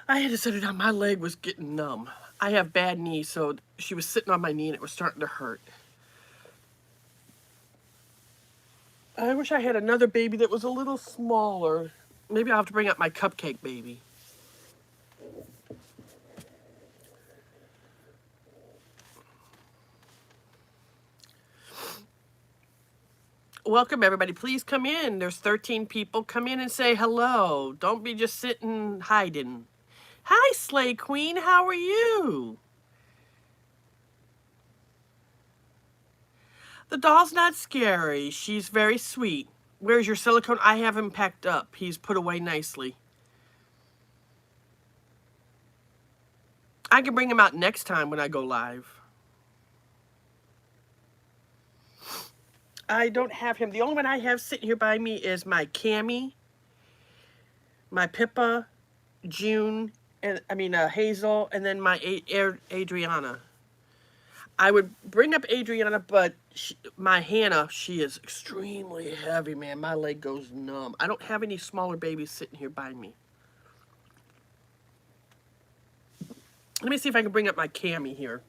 I had to sit her down. My leg was getting numb. I have bad knees, so she was sitting on my knee and it was starting to hurt. I wish I had another baby that was a little smaller. Maybe I'll have to bring up my cupcake baby. Welcome, everybody. Please come in. There's 13 people. Come in and say hello. Don't be just sitting hiding. Hi, Slay Queen. How are you? The doll's not scary. She's very sweet. Where's your silicone? I have him packed up. He's put away nicely. I can bring him out next time when I go live. I don't have him. The only one I have sitting here by me is my Cammy, my Pippa, June, and Hazel, and then my Adriana. I would bring up Adriana, but my Hannah, she is extremely heavy, man. My leg goes numb. I don't have any smaller babies sitting here by me. Let me see if I can bring up my Cammy here.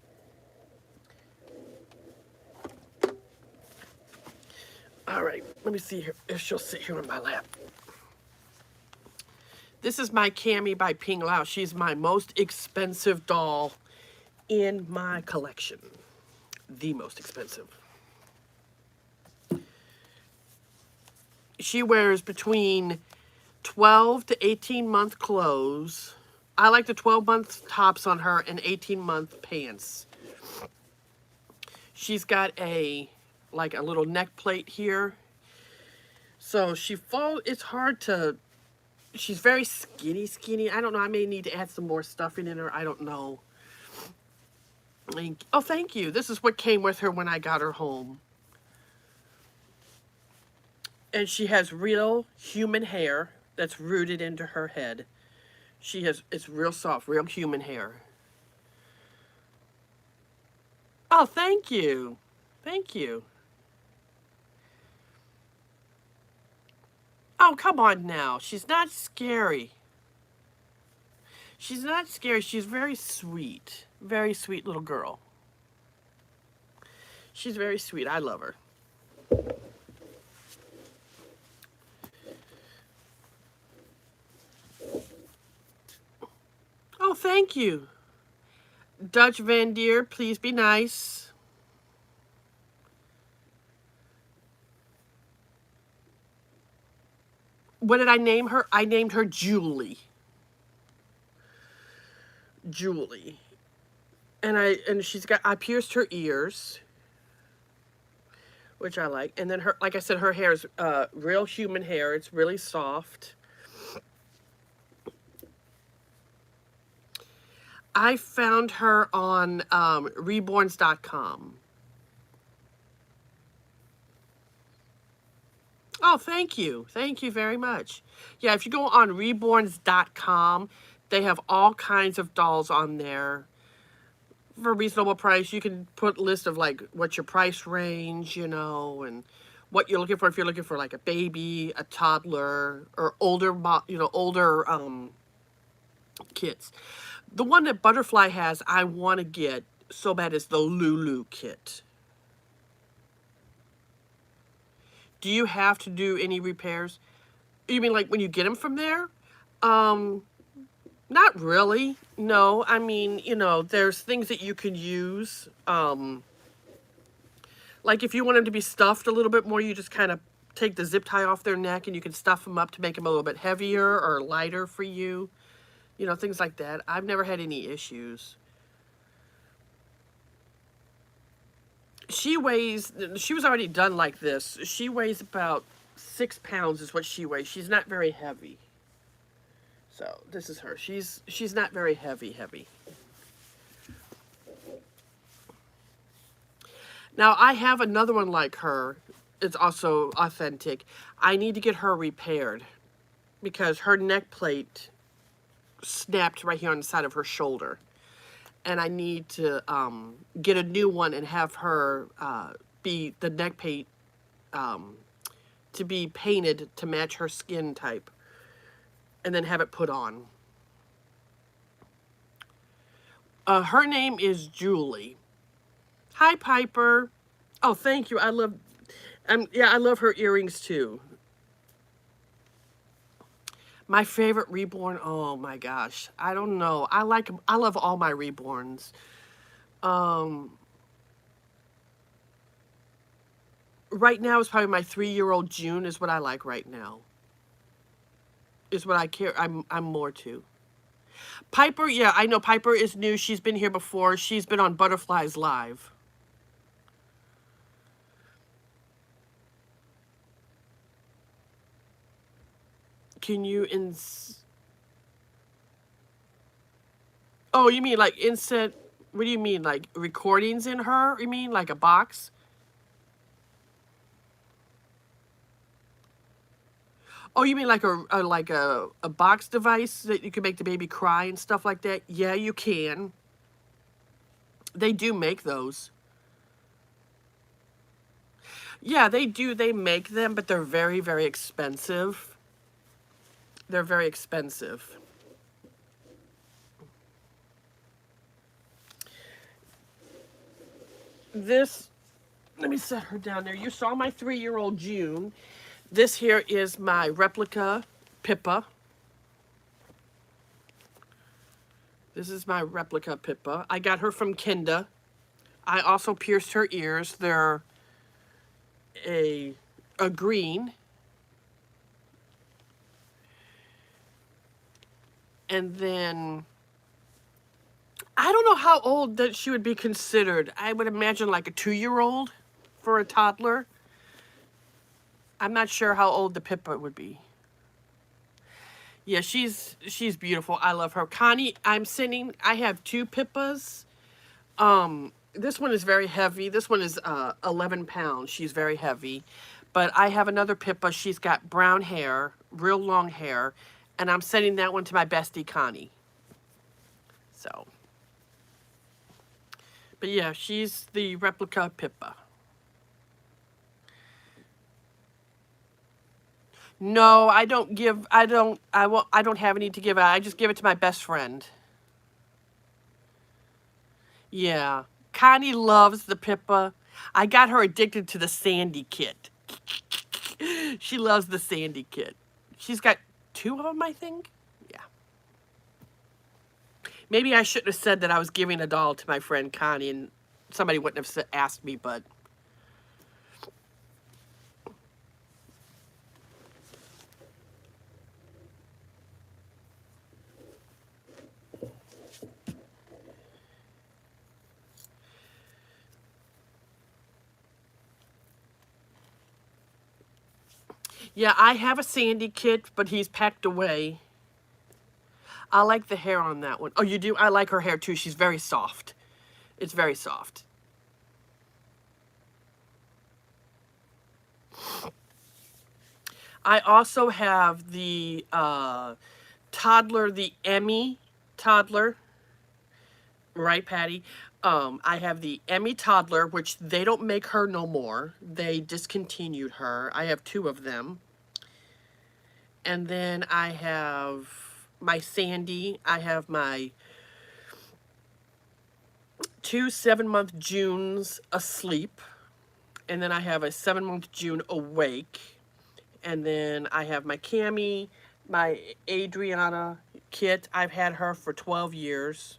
All right, let me see if she'll sit here on my lap. This is my Cammy by Ping Lao. She's my most expensive doll in my collection. The most expensive. She wears between 12 to 18-month clothes. I like the 12-month tops on her and 18-month pants. She's got a little neck plate here. So it's hard to, she's very skinny. I don't know, I may need to add some more stuffing in her. I don't know. Oh, thank you. This is what came with her when I got her home. And she has real human hair that's rooted into her head. It's real soft, real human hair. Oh, thank you. Thank you. Oh, come on now. She's not scary. She's not scary. She's very sweet. Very sweet little girl. She's very sweet. I love her. thank you. Dutch Van Deer, please be nice. What did I name her? I named her Julie. Julie. And I pierced her ears, which I like. And then her, like I said, her hair is real human hair. It's really soft. I found her on reborns.com. Oh, thank you. Thank you very much. Yeah, if you go on reborns.com, they have all kinds of dolls on there for a reasonable price. You can put a list of like what's your price range, you know, and what you're looking for. If you're looking for like a baby, a toddler, or older, older kits. The one that Butterfly has, I want to get so bad, is the Lulu kit. Do you have to do any repairs? You mean like when you get them from there? Not really. No, I mean, you know, there's things that you can use. Like if you want them to be stuffed a little bit more, you just kind of take the zip tie off their neck and you can stuff them up to make them a little bit heavier or lighter for you. You know, things like that. I've never had any issues. She was already done like this. She weighs about 6 pounds is what she weighs. She's not very heavy. So this is her. She's not very heavy. Now I have another one like her. It's also authentic. I need to get her repaired because her neck plate snapped right here on the side of her shoulder. And I need to get a new one and have her be the neck plate to be painted to match her skin type. And then have it put on. Her name is Julie. Hi, Piper. Oh, thank you. I love her earrings too. My favorite reborn, oh my gosh. I don't know. I love all my reborns. Right now is probably my 3-year-old June is what I like right now. Is what I care. I'm more to. Piper, yeah, I know Piper is new. She's been here before. She's been on Butterflies Live. Can you Oh, you mean like insert? What do you mean, like recordings in her? You mean like a box? Oh, you mean like a box device that you can make the baby cry and stuff like that? Yeah, you can. They do make those. Yeah, they do. They make them, but they're very, very expensive. They're very expensive. This, let me set her down there. You saw my 3-year-old June. This here is my replica Pippa. This is my replica Pippa. I got her from Kinda. I also pierced her ears. They're a green. And then, I don't know how old that she would be considered. I would imagine like a 2-year-old for a toddler. I'm not sure how old the Pippa would be. Yeah, she's beautiful. I love her. Connie, I have 2 Pippas. This one is very heavy. This one is 11 pounds. She's very heavy. But I have another Pippa. She's got brown hair, real long hair. And I'm sending that one to my bestie, Connie. So. But yeah, she's the replica Pippa. No, I don't have any to give out. I just give it to my best friend. Yeah. Connie loves the Pippa. I got her addicted to the Sandy kit. She loves the Sandy kit. She's got 2 of them, I think. Yeah. Maybe I shouldn't have said that I was giving a doll to my friend Connie, and somebody wouldn't have asked me, but... Yeah, I have a Sandy kit, but he's packed away. I like the hair on that one. Oh, you do? I like her hair too. She's very soft. It's very soft. I also have the toddler, the Emmy toddler. Right, Patty? I have the Emmy toddler, which they don't make her no more. They discontinued her. I have two of them. And then I have my Sandy. I have my two 7-month Junes asleep. And then I have a 7-month June awake. And then I have my Cammy, my Adriana kit. I've had her for 12 years.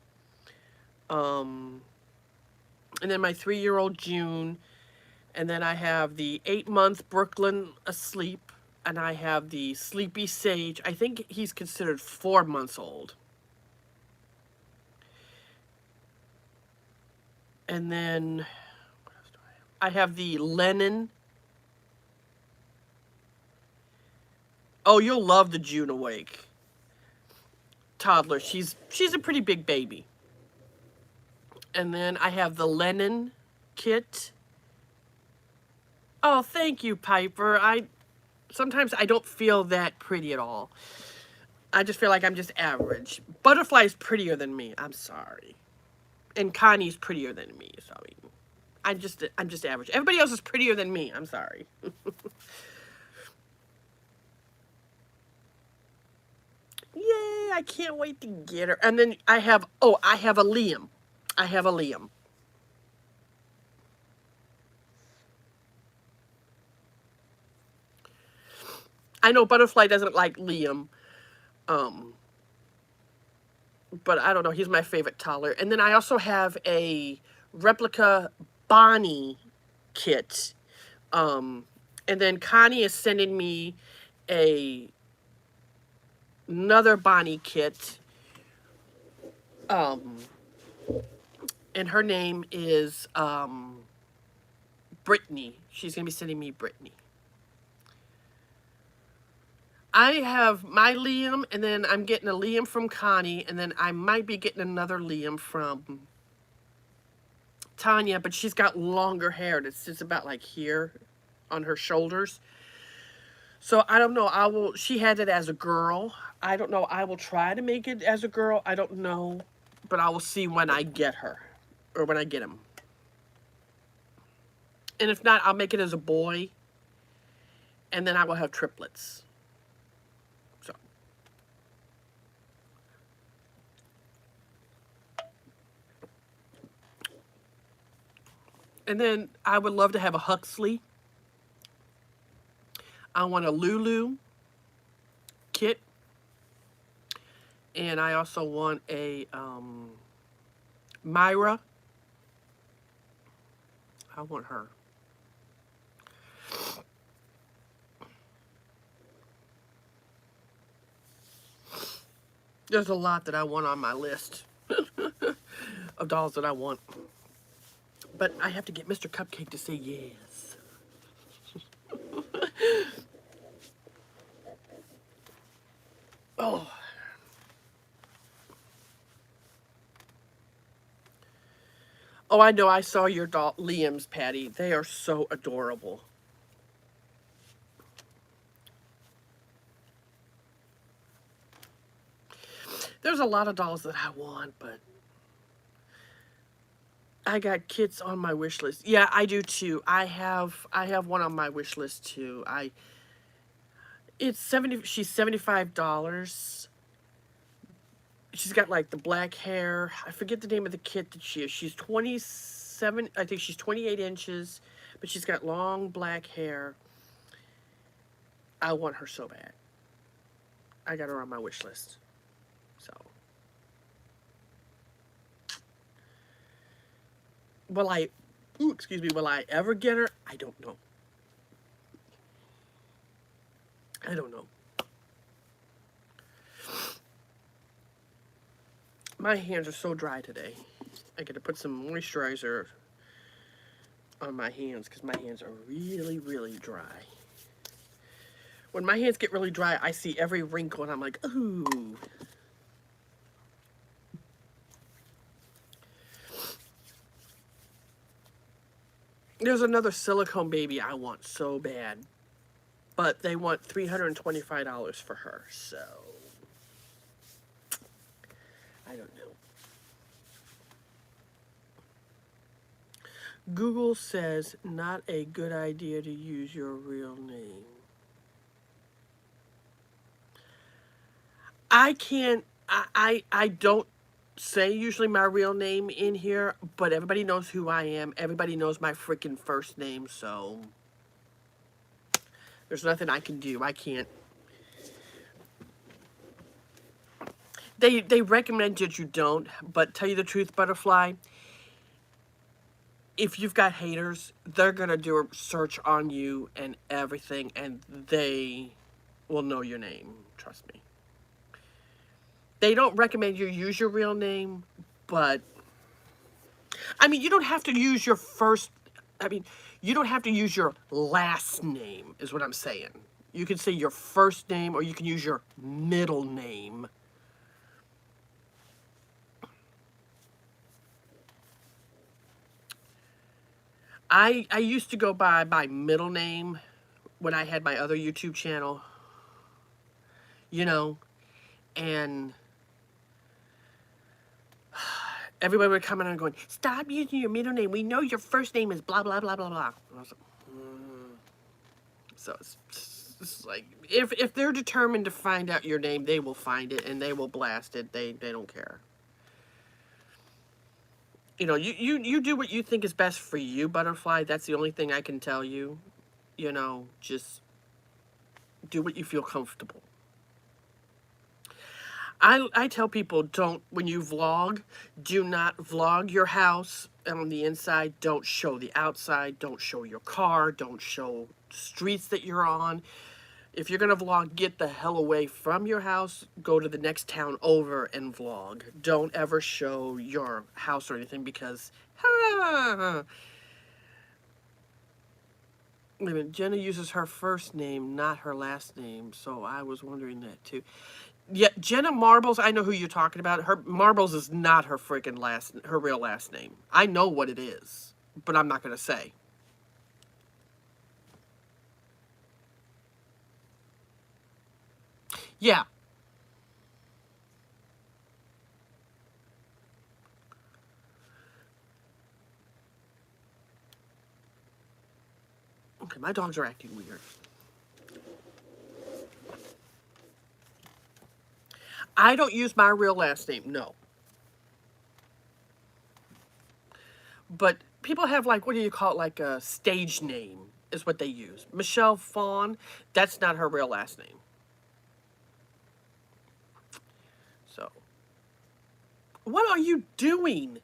And then my 3-year-old June. And then I have the 8-month Brooklyn asleep. And I have the Sleepy Sage. I think he's considered 4 months old. And then what else do I have the Lennon. Oh, you'll love the June Awake toddler. She's a pretty big baby. And then I have the Lennon kit. Oh, thank you, Piper. Sometimes I don't feel that pretty at all. I just feel like I'm just average. Butterfly's prettier than me. I'm sorry. And Connie's prettier than me. So I'm just average. Everybody else is prettier than me. I'm sorry. Yay, I can't wait to get her. And then I have a Liam. I have a Liam. I know Butterfly doesn't like Liam. But I don't know. He's my favorite toddler. And then I also have a replica Bonnie kit. And then Connie is sending me another Bonnie kit. And her name is Brittany. She's going to be sending me Brittany. I have my Liam, and then I'm getting a Liam from Connie, and then I might be getting another Liam from Tanya, but she's got longer hair. It's just about like here on her shoulders. So I don't know. She had it as a girl. I don't know. I will try to make it as a girl. I don't know. But I will see when I get her. Or when I get him. And if not, I'll make it as a boy. And then I will have triplets. So. And then I would love to have a Huxley. I want a Lulu kit. And I also want a Myra. I want her. There's a lot that I want on my list of dolls that I want. But I have to get Mr. Cupcake to say yes. Oh. Oh, I know. I saw your doll, Liam's, Patty. They are so adorable. There's a lot of dolls that I want, but I got kits on my wish list. Yeah, I do too. I have one on my wish list too. She's $75. She's got like the black hair. I forget the name of the kit that she is. She's 27, I think she's 28 inches, but she's got long black hair. I want her so bad. I got her on my wish list. So. Will I, ooh, excuse me, will I ever get her? I don't know. I don't know. My hands are so dry today. I gotta put some moisturizer on my hands because my hands are really, really dry. When my hands get really dry, I see every wrinkle and I'm like, ooh. There's another silicone baby I want so bad, but they want $325 for her, so I don't know. Google says not a good idea to use your real name. I can't, I don't say usually my real name in here, but everybody knows who I am. Everybody knows my freaking first name, so there's nothing I can do. I can't. They recommend that you don't, but tell you the truth, Butterfly, if you've got haters, they're gonna do a search on you and everything, and they will know your name. Trust me. They don't recommend you use your real name, but I mean, you don't have to use your first. I mean, you don't have to use your last name, is what I'm saying. You can say your first name, or you can use your middle name. I used to go by my middle name when I had my other YouTube channel, you know, and everybody would come in and going, stop using your middle name. We know your first name is blah, blah, blah, blah, blah. And I was like, So it's like, if they're determined to find out your name, they will find it and they will blast it. They don't care. You know, you do what you think is best for you, Butterfly. That's the only thing I can tell you. You know, just do what you feel comfortable. I tell people, don't, when you vlog, do not vlog your house on the inside. Don't show the outside. Don't show your car. Don't show streets that you're on. If you're going to vlog, get the hell away from your house. Go to the next town over and vlog. Don't ever show your house or anything because, I mean, Jenna uses her first name, not her last name, so I was wondering that too. Yeah, Jenna Marbles, I know who you're talking about. Her Marbles is not her freaking her real last name. I know what it is, but I'm not going to say. Yeah. Okay, my dogs are acting weird. I don't use my real last name, no. But people have, like, what do you call it, like a stage name is what they use. Michelle Fawn, that's not her real last name. So, what are you doing?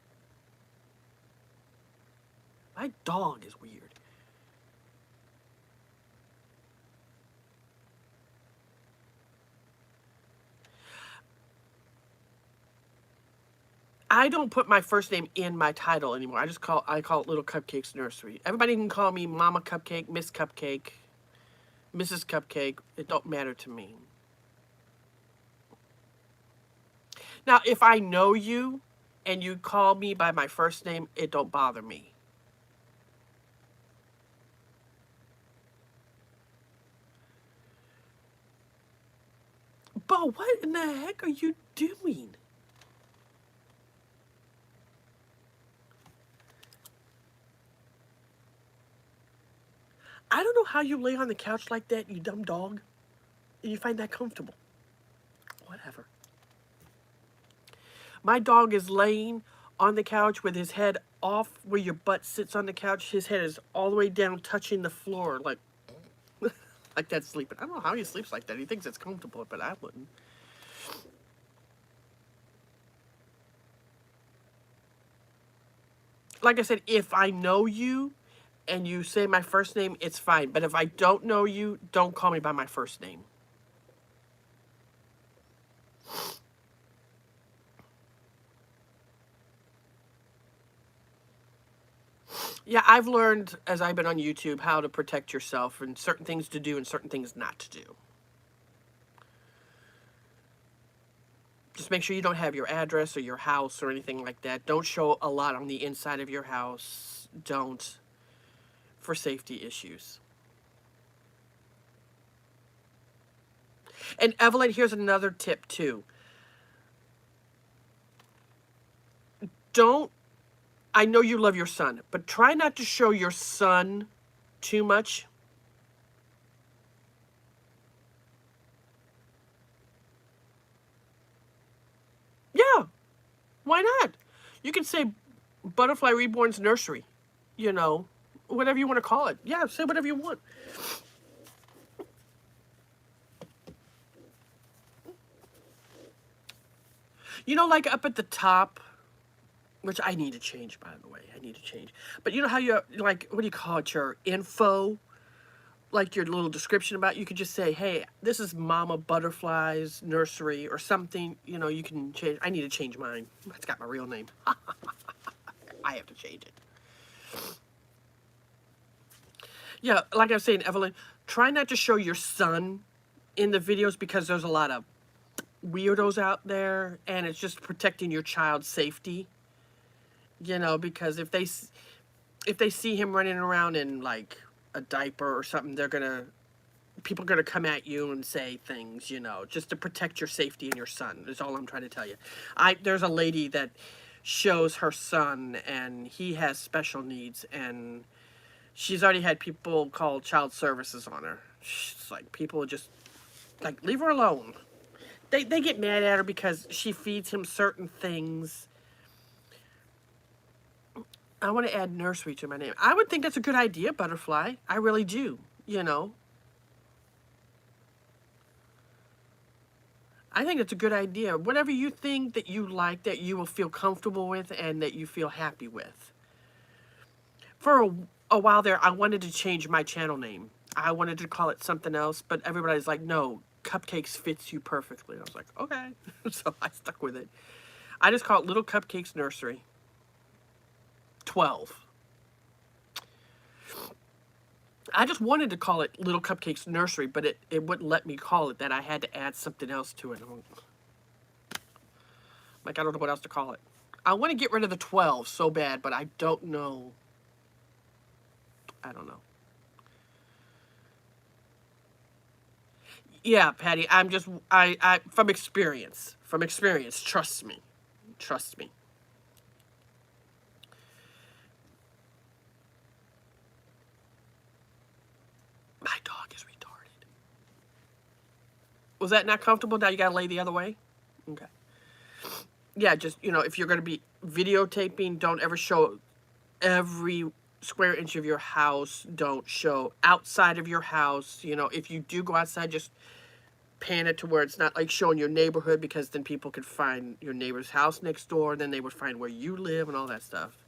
My dog is weird. I don't put my first name in my title anymore. I call it Little Cupcakes Nursery. Everybody can call me Mama Cupcake, Miss Cupcake, Mrs. Cupcake. It don't matter to me. Now, if I know you and you call me by my first name, it don't bother me. But what in the heck are you doing? I don't know how you lay on the couch like that, you dumb dog, and you find that comfortable. Whatever. My dog is laying on the couch with his head off where your butt sits on the couch. His head is all the way down, touching the floor, like, like that's sleeping. I don't know how he sleeps like that. He thinks it's comfortable, but I wouldn't. like I said, if I know you and you say my first name, it's fine. But if I don't know you, don't call me by my first name. Yeah, I've learned as I've been on YouTube how to protect yourself and certain things to do and certain things not to do. Just make sure you don't have your address or your house or anything like that. Don't show a lot on the inside of your house. Don't, for safety issues. And Evelyn, here's another tip too. Don't, I know you love your son, but try not to show your son too much. Yeah, why not? You can say Butterfly Reborn's Nursery, you know, whatever you want to call it. Yeah, say whatever you want. You know, like up at the top, which I need to change, by the way. I need to change. But you know how you, like, what do you call it? Your info, like your little description about, you could just say, hey, this is Mama Butterfly's Nursery or something. You know, you can change. I need to change mine. It's got my real name. I have to change it. Yeah, like I was saying, Evelyn, try not to show your son in the videos because there's a lot of weirdos out there and it's just protecting your child's safety. You know, because if they see him running around in like a diaper or something, people are gonna come at you and say things, you know, just to protect your safety and your son. Is all I'm trying to tell you. There's a lady that shows her son and he has special needs and she's already had people call child services on her. It's like people just like leave her alone. They get mad at her because she feeds him certain things. I want to add nursery to my name. I would think that's a good idea, Butterfly. I really do, you know. I think it's a good idea. Whatever you think that you like, that you will feel comfortable with, and that you feel happy with. For a while there, I wanted to change my channel name. I wanted to call it something else, but everybody's like, no, Cupcakes fits you perfectly. I was like, okay. So I stuck with it. I just call it Little Cupcakes Nursery. 12. I just wanted to call it Little Cupcakes Nursery, but it wouldn't let me call it that. I had to add something else to it. Like, I don't know what else to call it. I want to get rid of the 12 so bad, but I don't know. I don't know. Yeah, Patty, I'm just, from experience, trust me. Trust me. My dog is retarded. Was that not comfortable? Now you gotta lay the other way? Okay. Yeah, just, you know, if you're gonna be videotaping, don't ever show every square inch of your house. Don't show outside of your house. You know, if you do go outside, just pan it to where it's not like showing your neighborhood, because then people could find your neighbor's house next door, then they would find where you live and all that stuff.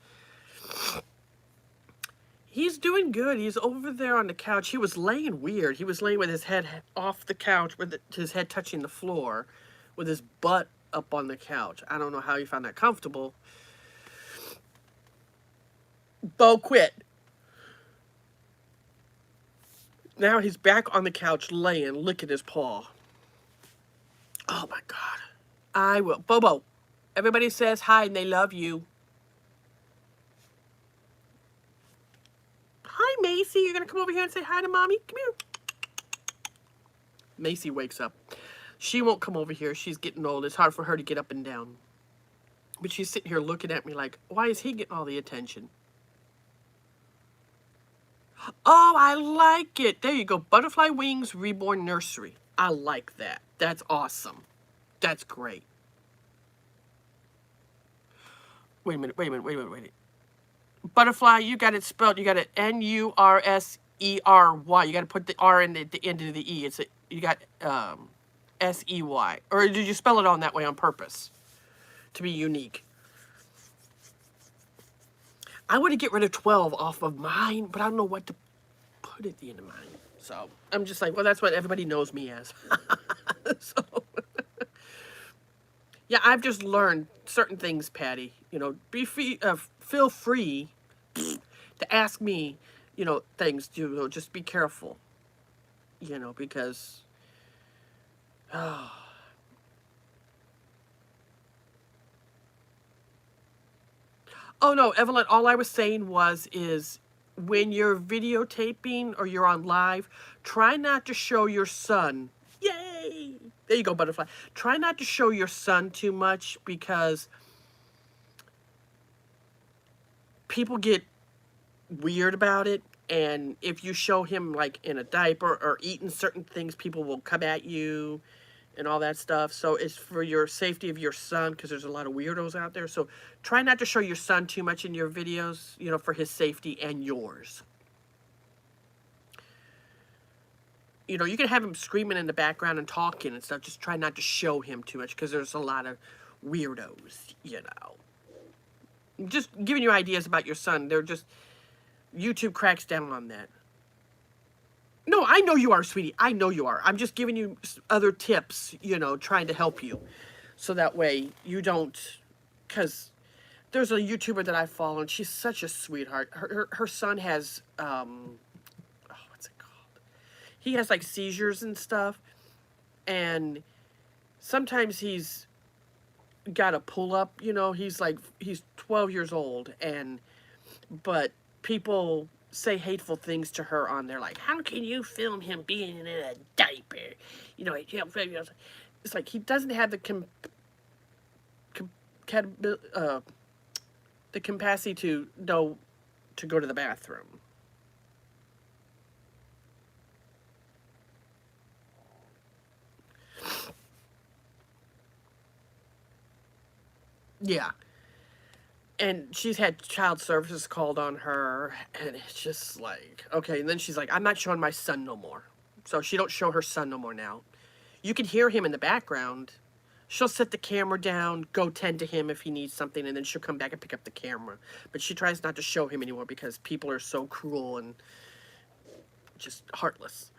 He's doing good. He's over there on the couch. He was laying weird. He was laying with his head off the couch, with his head touching the floor, with his butt up on the couch. I don't know how he found that comfortable. Bo, quit. Now he's back on the couch laying, licking his paw. Oh my God. I will. Bobo, everybody says hi and they love you. Hi, Macy. You're going to come over here and say hi to Mommy? Come here. Macy wakes up. She won't come over here. She's getting old. It's hard for her to get up and down. But she's sitting here looking at me like, why is he getting all the attention? Oh, I like it. There you go. Butterfly Wings Reborn Nursery. I like that. That's awesome. That's great. Wait a minute. Butterfly, you got it spelled. You got it N-U-R-S-E-R-Y. You got to put the R in the end of the E. You got S-E-Y. Or did you spell it on that way on purpose? To be unique. I want to get rid of 12 off of mine, but I don't know what to put at the end of mine. So I'm just like, well, that's what everybody knows me as. So yeah, I've just learned certain things, Patty. You know, feel free to ask me, you know, things. You know, just be careful. You know, because oh no, Evelyn, all I was saying is when you're videotaping or you're on live, try not to show your son. Yay! There you go, butterfly. Try not to show your son too much because people get weird about it. And if you show him like in a diaper or eating certain things, people will come at you and all that stuff. So it's for your safety of your son because there's a lot of weirdos out there. So try not to show your son too much in your videos, you know, for his safety and yours. You know, you can have him screaming in the background and talking and stuff. Just try not to show him too much because there's a lot of weirdos, you know. Just giving you ideas about your son. They're just, YouTube cracks down on that. No, I know you are, sweetie. I know you are. I'm just giving you other tips, you know, trying to help you. So that way you don't, because there's a YouTuber that I follow and she's such a sweetheart. Her son has, what's it called? He has like seizures and stuff. And sometimes he's got a pull up, you know, he's 12 years old but people say hateful things to her on there, like, how can you film him being in a diaper? You know, it's like he doesn't have the the capacity to know to go to the bathroom. Yeah. And she's had child services called on her, and it's just like, okay. And then she's like, I'm not showing my son no more. So she don't show her son no more now. You can hear him in the background. She'll set the camera down, go tend to him if he needs something, and then she'll come back and pick up the camera. But she tries not to show him anymore because people are so cruel and just heartless.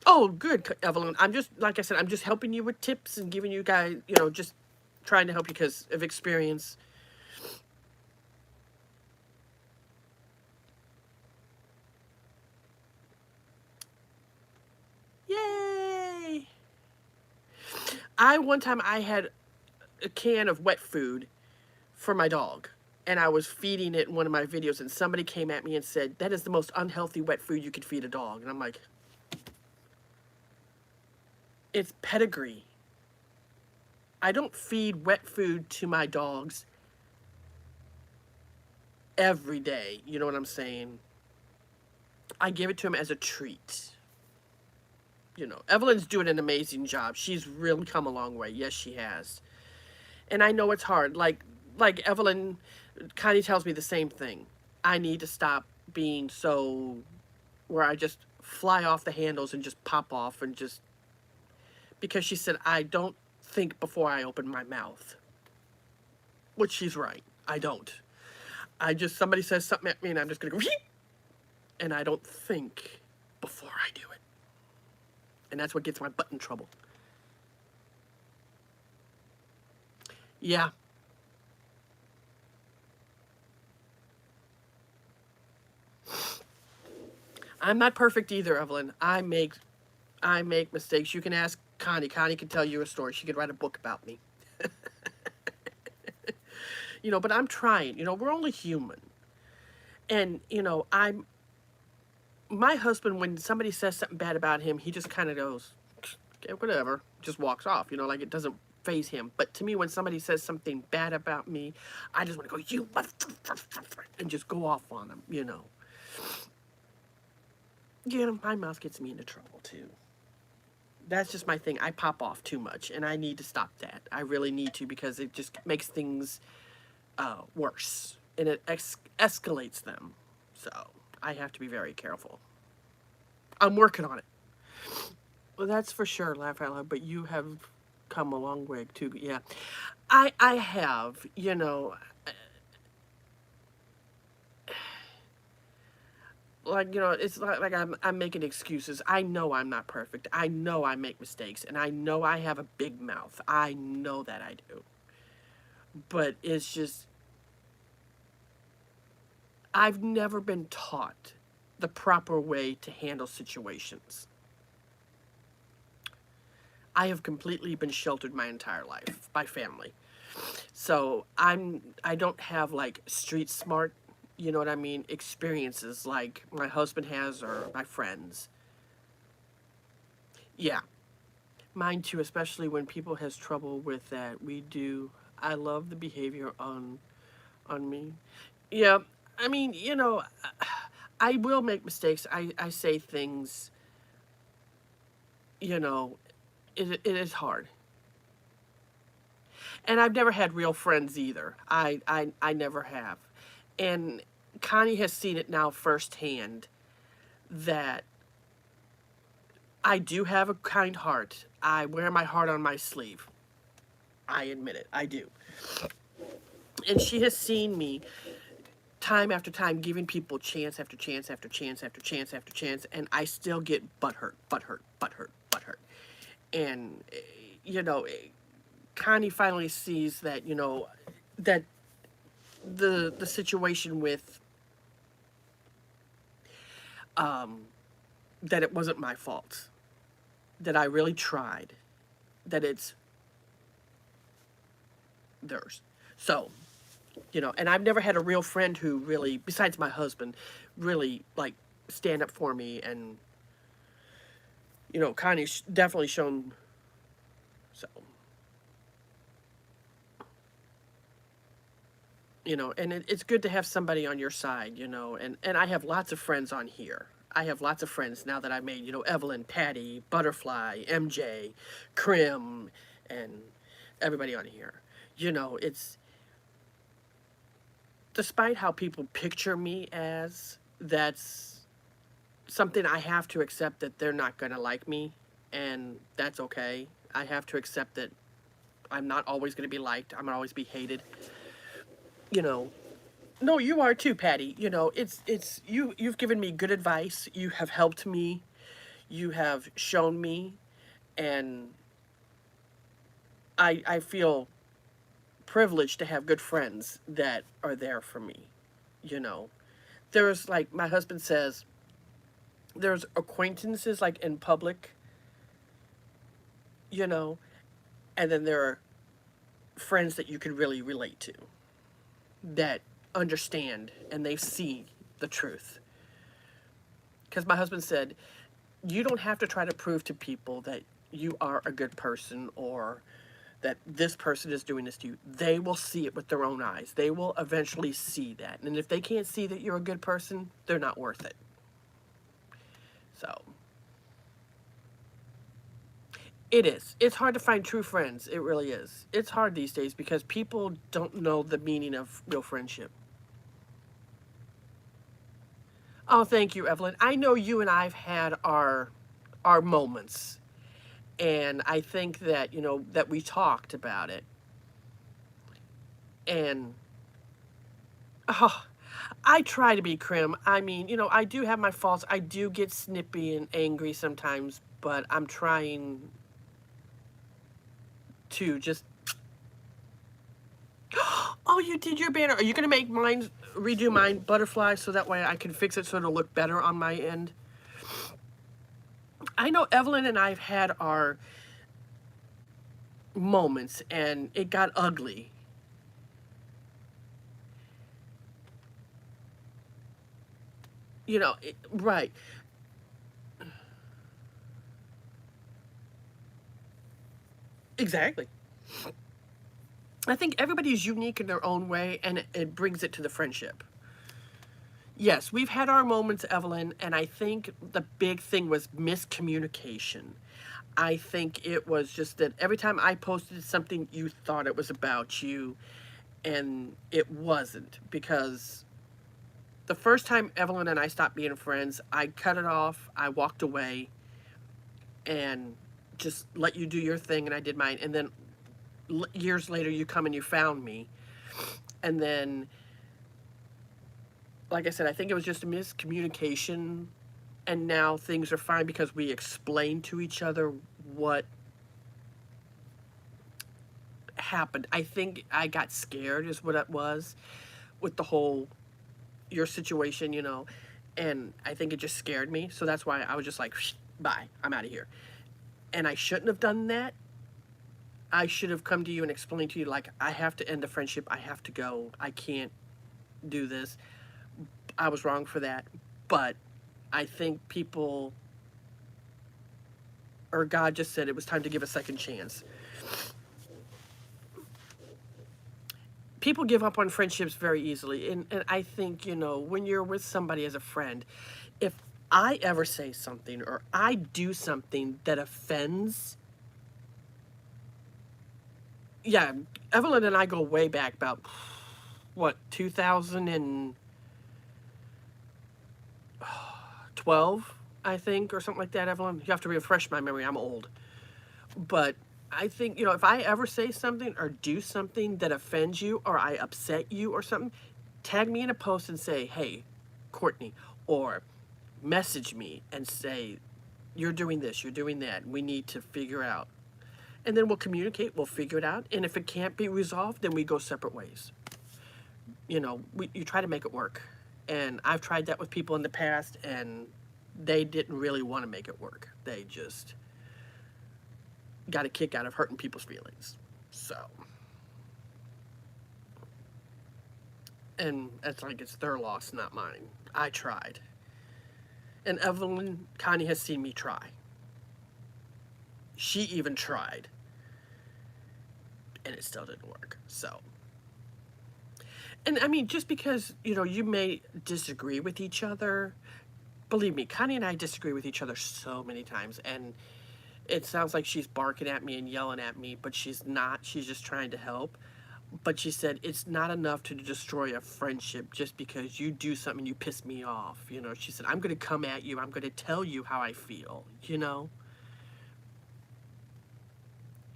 Oh, good, Evelyn. I'm just, like I said, I'm just helping you with tips and giving you guys, you know, just trying to help you because of experience. Yay! One time I had a can of wet food for my dog, and I was feeding it in one of my videos, and somebody came at me and said, that is the most unhealthy wet food you could feed a dog. And I'm like, it's pedigree. I don't feed wet food to my dogs every day. You know what I'm saying? I give it to him as a treat. You know, Evelyn's doing an amazing job. She's really come a long way. Yes, she has. And I know it's hard. Like Evelyn, Connie tells me the same thing. I need to stop being so where I just fly off the handles and just pop off and just because she said I don't think before I open my mouth. Which she's right. I don't. Somebody says something at me and I'm just gonna go and I don't think before I do it. And that's what gets my butt in trouble. Yeah. I'm not perfect either, Evelyn. I make mistakes. You can ask Connie. Connie can tell you a story. She could write a book about me. You know, but I'm trying. You know, we're only human. And, you know, my husband, when somebody says something bad about him, he just kind of goes, okay, whatever, just walks off, you know, like it doesn't phase him. But to me, when somebody says something bad about me, I just want to go, you, and just go off on them, you know. You know, my mouth gets me into trouble too. That's just my thing. I pop off too much, and I need to stop that. I really need to because it just makes things worse, and it escalates them. So I have to be very careful. I'm working on it. Well, that's for sure, laugh out loud. But you have come a long way too. Yeah, I have. It's not like I'm making excuses. I know I'm not perfect. I know I make mistakes, and I know I have a big mouth. I know that I do. But it's just I've never been taught the proper way to handle situations. I have completely been sheltered my entire life by family. So I don't have like street smart, you know what I mean, experiences like my husband has or my friends. Yeah, mine too, especially when people has trouble with that. We do. I love the behavior on me. Yeah, I mean, I will make mistakes. I say things, you know, it is hard. And I've never had real friends either. I never have. And Connie has seen it now firsthand that I do have a kind heart. I wear my heart on my sleeve. I admit it. I do. And she has seen me time after time giving people chance after chance after chance after chance after chance, and I still get butthurt, butthurt, butthurt, butthurt. And, you know, Connie finally sees that, that the situation with that it wasn't my fault, that I really tried, that it's theirs. So, and I've never had a real friend who really, besides my husband, really like stand up for me. And Connie's definitely shown. So, and it's good to have somebody on your side. And I have lots of friends on here. I have lots of friends now that I made, Evelyn, Patty, Butterfly, MJ, Krim, and everybody on here. It's despite how people picture me as, that's something I have to accept, that they're not going to like me, and that's okay. I have to accept that I'm not always going to be liked. I'm going to always be hated. No, you are too, Patty. It's you've given me good advice. You have helped me. You have shown me, and I feel privileged to have good friends that are there for me. You know, there's like my husband says, there's acquaintances like in public, you know, and then there are friends that you can really relate to, that understand and they see the truth. Because my husband said, you don't have to try to prove to people that you are a good person or that this person is doing this to you. They will see it with their own eyes. They will eventually see that. And if they can't see that you're a good person, they're not worth it. So, it is. It's hard to find true friends. It really is. It's hard these days because people don't know the meaning of real friendship. Oh, thank you, Evelyn. I know you and I've had our moments, and I think that, that we talked about it. And oh, I try to be Krim. I mean, I do have my faults. I do get snippy and angry sometimes, but I'm trying to just. Oh, you did your banner. Are you going to make mine, redo mine, Butterfly, so that way I can fix it so it'll look better on my end? I know Evelyn and I've had our moments, and it got ugly. Right. Exactly. I think everybody's unique in their own way, and it brings it to the friendship. Yes, we've had our moments, Evelyn, and I think the big thing was miscommunication. I think it was just that every time I posted something, you thought it was about you, and it wasn't, because the first time Evelyn and I stopped being friends, I cut it off, I walked away, and just let you do your thing and I did mine. And then years later, you come and you found me. And then, like I said, I think it was just a miscommunication. And now things are fine because we explained to each other what happened. I think I got scared, is what it was, with the whole your situation, you know. And I think it just scared me. So that's why I was just like, bye, I'm out of here. And I shouldn't have done that. I should have come to you and explained to you, like, I have to end the friendship. I have to go. I can't do this. I was wrong for that. But I think people, or God just said it was time to give a second chance. People give up on friendships very easily. And I think, you know, when you're with somebody as a friend, if I ever say something or I do something that offends, yeah, Evelyn and I go way back about, what, 2012, I think, or something like that, Evelyn. You have to refresh my memory. I'm old. But I think, you know, if I ever say something or do something that offends you or I upset you or something, tag me in a post and say, hey, Courtney, or message me and say, you're doing this, you're doing that. We need to figure out. And then we'll communicate, we'll figure it out. And if it can't be resolved, then we go separate ways. You know, you try to make it work. And I've tried that with people in the past, and they didn't really want to make it work. They just got a kick out of hurting people's feelings. So, and it's like it's their loss, not mine. I tried. And Evelyn Connie has seen me try. She even tried. And it still didn't work. So, and I mean, just because, you know, you may disagree with each other, believe me, Connie and I disagree with each other so many times. And it sounds like she's barking at me and yelling at me, but she's not. She's just trying to help. But she said, it's not enough to destroy a friendship just because you do something and you piss me off. You know, she said, I'm going to come at you. I'm going to tell you how I feel, you know.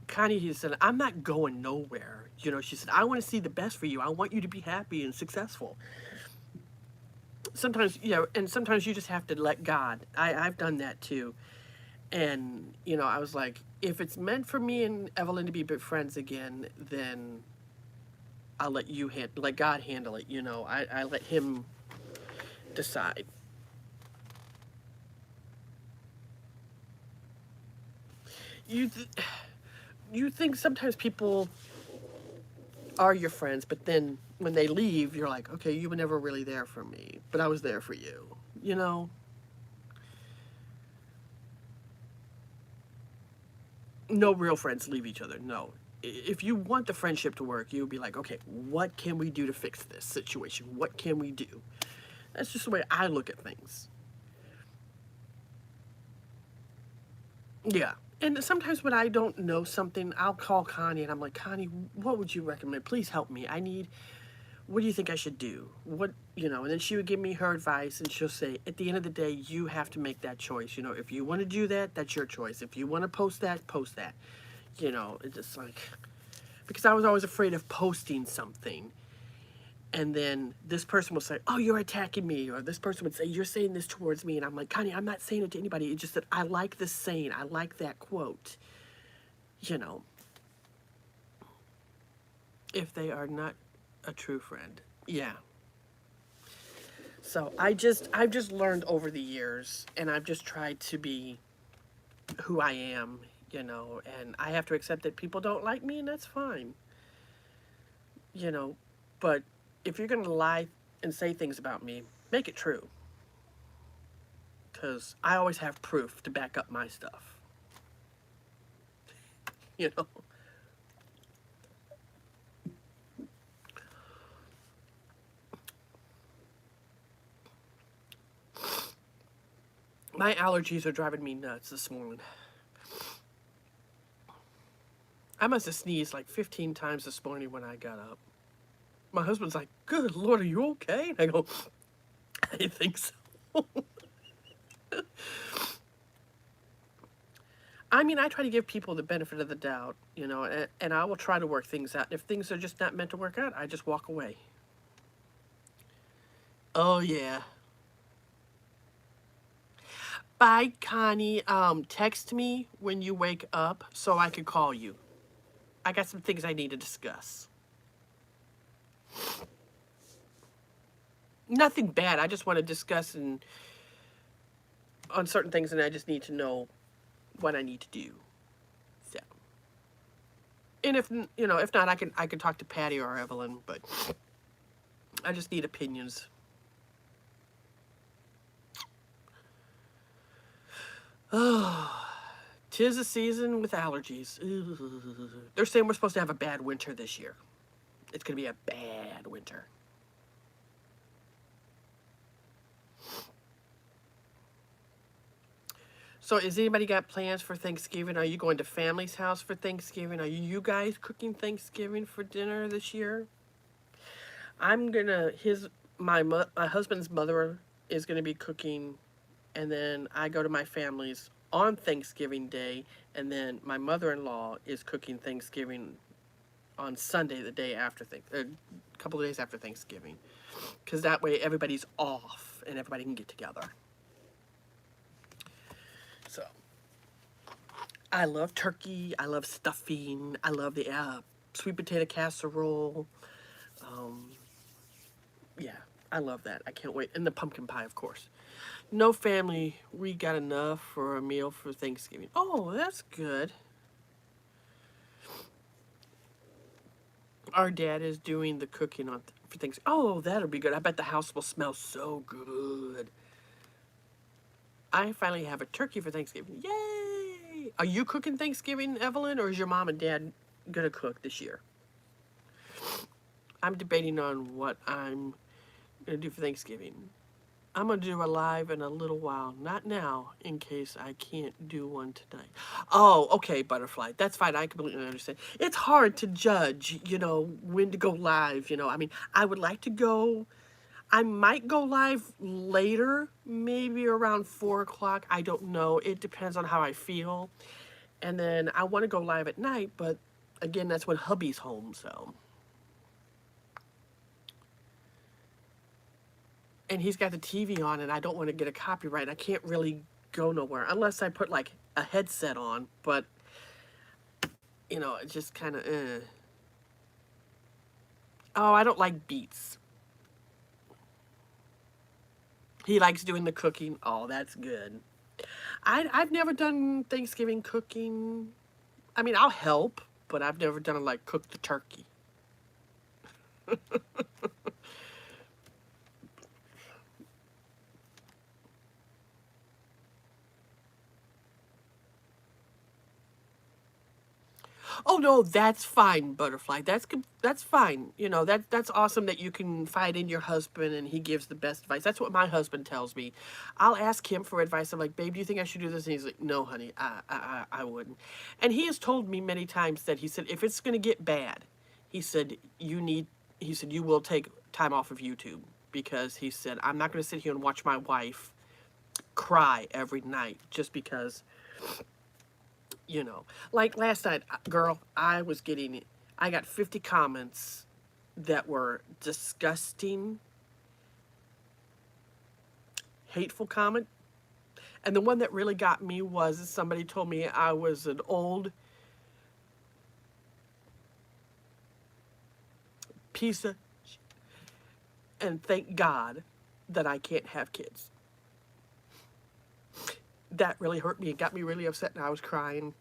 Connie, he said, I'm not going nowhere. You know, she said, I want to see the best for you. I want you to be happy and successful. Sometimes, you know, and sometimes you just have to let God. I've done that too. And, you know, I was like, if it's meant for me and Evelyn to be good friends again, then I'll let you let God handle it. You know, I let him decide. You, you think sometimes people are your friends, but then when they leave, you're like, okay, you were never really there for me, but I was there for you. You know? No real friends leave each other. No. If you want the friendship to work, you'll be like, okay, what can we do to fix this situation? What can we do? That's just the way I look at things. Yeah. And sometimes when I don't know something, I'll call Connie and I'm like, Connie, what would you recommend? Please help me. What do you think I should do? What, you know, and then she would give me her advice and she'll say, at the end of the day, you have to make that choice. You know, if you want to do that, that's your choice. If you want to post that, post that. You know, it's just like, because I was always afraid of posting something. And then this person will say, oh, you're attacking me. Or this person would say, you're saying this towards me. And I'm like, Connie, I'm not saying it to anybody. It's just that I like this saying. I like that quote. You know, if they are not a true friend. Yeah. So I've just learned over the years, and I've just tried to be who I am, you know, and I have to accept that people don't like me, and that's fine. You know, but if you're going to lie and say things about me, make it true. Because I always have proof to back up my stuff. You know? My allergies are driving me nuts this morning. I must have sneezed like 15 times this morning when I got up. My husband's like, good Lord, are you okay? And I go, I think so. I mean, I try to give people the benefit of the doubt, and I will try to work things out. If things are just not meant to work out, I just walk away. Oh, yeah. Bye, Connie. Text me when you wake up so I can call you. I got some things I need to discuss. Nothing bad. I just want to discuss on certain things, and I just need to know what I need to do. So, and if not, I can talk to Patty or Evelyn, but I just need opinions. Oh, 'tis a season with allergies. Ugh. They're saying we're supposed to have a bad winter this year. It's gonna be a bad winter. So, is anybody got plans for Thanksgiving? Are you going to family's house for Thanksgiving? Are you guys cooking Thanksgiving for dinner this year? I'm gonna my husband's mother is gonna be cooking, and then I go to my family's on Thanksgiving Day, and then my mother-in-law is cooking Thanksgiving on Sunday, the day after a couple of days after Thanksgiving, because that way everybody's off and everybody can get together. So, I love turkey. I love stuffing. I love the sweet potato casserole. Yeah, I love that. I can't wait. And the pumpkin pie, of course. No family. We got enough for a meal for Thanksgiving. Oh, that's good. Our dad is doing the cooking for Thanksgiving. Oh, that'll be good. I bet the house will smell so good. I finally have a turkey for Thanksgiving. Yay! Are you cooking Thanksgiving, Evelyn, or is your mom and dad gonna cook this year? I'm debating on what I'm gonna do for Thanksgiving. I'm gonna do a live in a little while, not now, in case I can't do one tonight. Oh, okay, Butterfly, that's fine. I completely understand. It's hard to judge, when to go live. I mean, I would like to go. I might go live later, maybe around 4 o'clock. I don't know. It depends on how I feel. And then I want to go live at night, but again, that's when hubby's home, so. And he's got the TV on, and I don't want to get a copyright. I can't really go nowhere unless I put like a headset on, but it's just kind of. Oh, I don't like Beats. He likes doing the cooking. Oh, that's good. I've never done Thanksgiving cooking. I mean, I'll help, but I've never done like cook the turkey. Oh no, that's fine, Butterfly. That's fine. That's awesome that you can fight in your husband and he gives the best advice. That's what my husband tells me. I'll ask him for advice. I'm like, babe, do you think I should do this? And he's like, no, honey, I wouldn't. And he has told me many times that he said if it's gonna get bad, he said you will take time off of YouTube because he said I'm not gonna sit here and watch my wife cry every night just because like last night, girl, I got 50 comments that were disgusting, hateful comment. And the one that really got me was somebody told me I was an old piece of shit, and thank God that I can't have kids. That really hurt me. It got me really upset, and I was crying.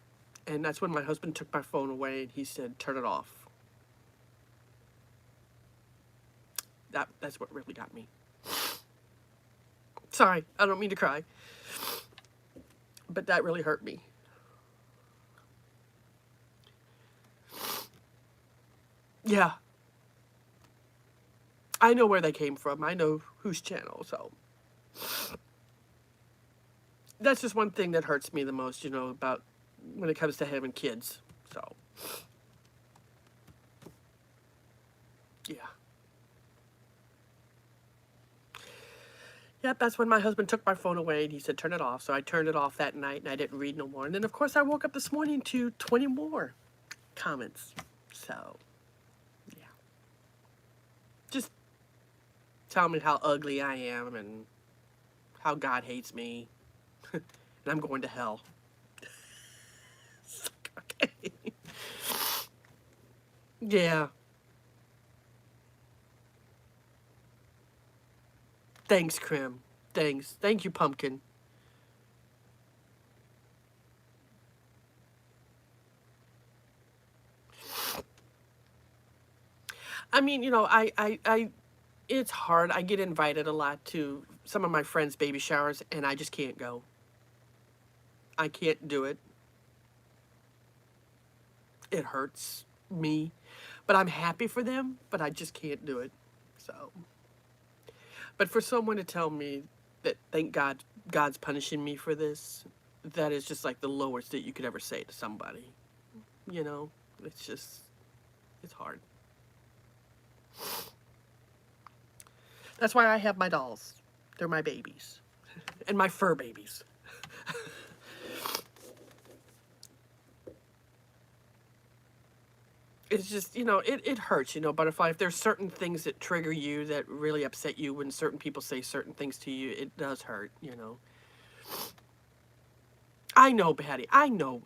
And that's when my husband took my phone away, and he said, turn it off. That's what really got me. Sorry, I don't mean to cry. But that really hurt me. Yeah. I know where they came from. I know whose channel, so. That's just one thing that hurts me the most, about when it comes to having kids. So, yeah. Yep, that's when my husband took my phone away and he said, turn it off. So I turned it off that night and I didn't read no more. And then, of course, I woke up this morning to 20 more comments. So, yeah. Just tell me how ugly I am and how God hates me. And I'm going to hell. Okay. Yeah. Thanks, Krim. Thanks. Thank you, Pumpkin. I mean, it's hard. I get invited a lot to some of my friends' baby showers, and I just can't go. I can't do it. It hurts me, but I'm happy for them, but I just can't do it. So, but for someone to tell me that thank God God's punishing me for this, that is just like the lowest that you could ever say to somebody. You know, it's just, it's hard. That's why I have my dolls. They're my babies. And my fur babies. It's just, it hurts, Butterfly. If there's certain things that trigger you that really upset you when certain people say certain things to you, it does hurt. I know, Patty. I know.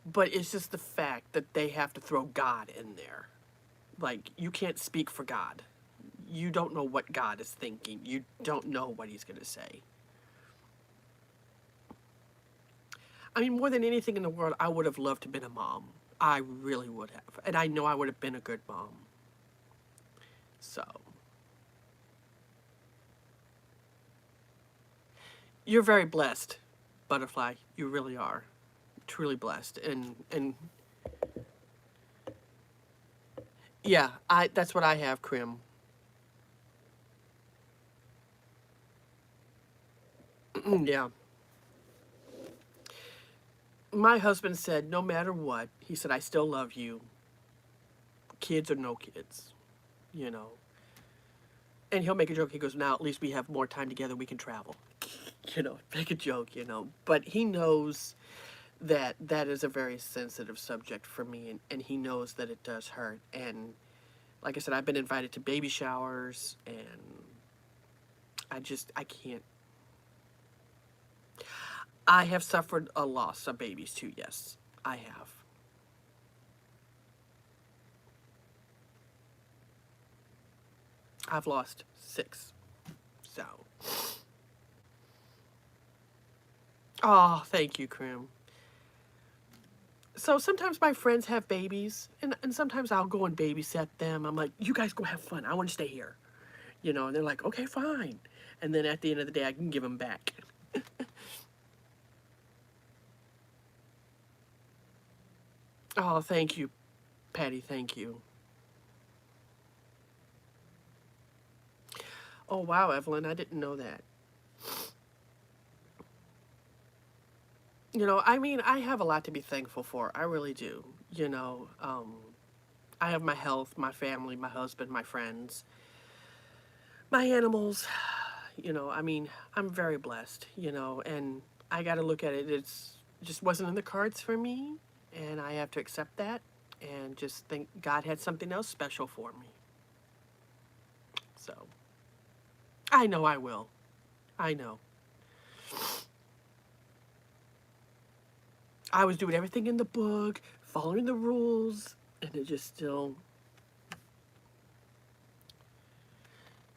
But it's just the fact that they have to throw God in there. Like, you can't speak for God. You don't know what God is thinking. You don't know what he's going to say. I mean, more than anything in the world, I would have loved to have been a mom. I really would have. And I know I would have been a good mom. So, you're very blessed, Butterfly. You really are. Truly blessed. And yeah, that's what I have, Krim. Yeah. My husband said, no matter what, he said, I still love you. Kids or no kids, you know. And he'll make a joke. He goes, now at least we have more time together. We can travel. Make a joke. But he knows that that is a very sensitive subject for me. And he knows that it does hurt. And like I said, I've been invited to baby showers. And I can't. I have suffered a loss of babies too, yes. I have. I've lost 6. So. Oh, thank you, Krim. So sometimes my friends have babies, and sometimes I'll go and babysit them. I'm like, you guys go have fun. I want to stay here. And they're like, okay, fine. And then at the end of the day, I can give them back. Oh, thank you, Patty. Thank you. Oh, wow, Evelyn. I didn't know that. I mean, I have a lot to be thankful for. I really do. I have my health, my family, my husband, my friends, my animals. I mean, I'm very blessed, and I got to look at it. It just wasn't in the cards for me, and I have to accept that and just think God had something else special for me. So, I know I will. I know. I was doing everything in the book, following the rules, and it just still.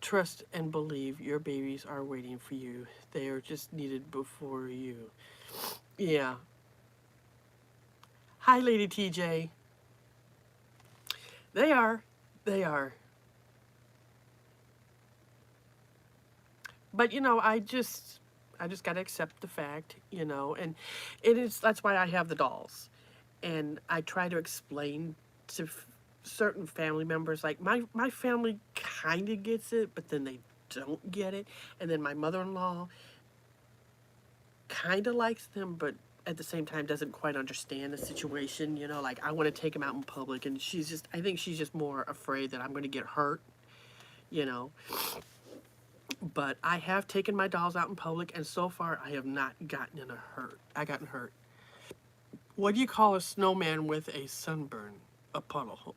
Trust and believe your babies are waiting for you. They are just needed before you. Yeah. Hi, Lady TJ. They are. They are. But I just got to accept the fact, and that's why I have the dolls. And I try to explain to certain family members, like my family kind of gets it, but then they don't get it. And then my mother-in-law kind of likes them, but at the same time doesn't quite understand the situation. Like, I want to take them out in public, and I think she's just more afraid that I'm going to get hurt, you know. But I have taken my dolls out in public, and so far I have not gotten in a hurt. I gotten hurt. What do you call a snowman with a sunburn? A puddle.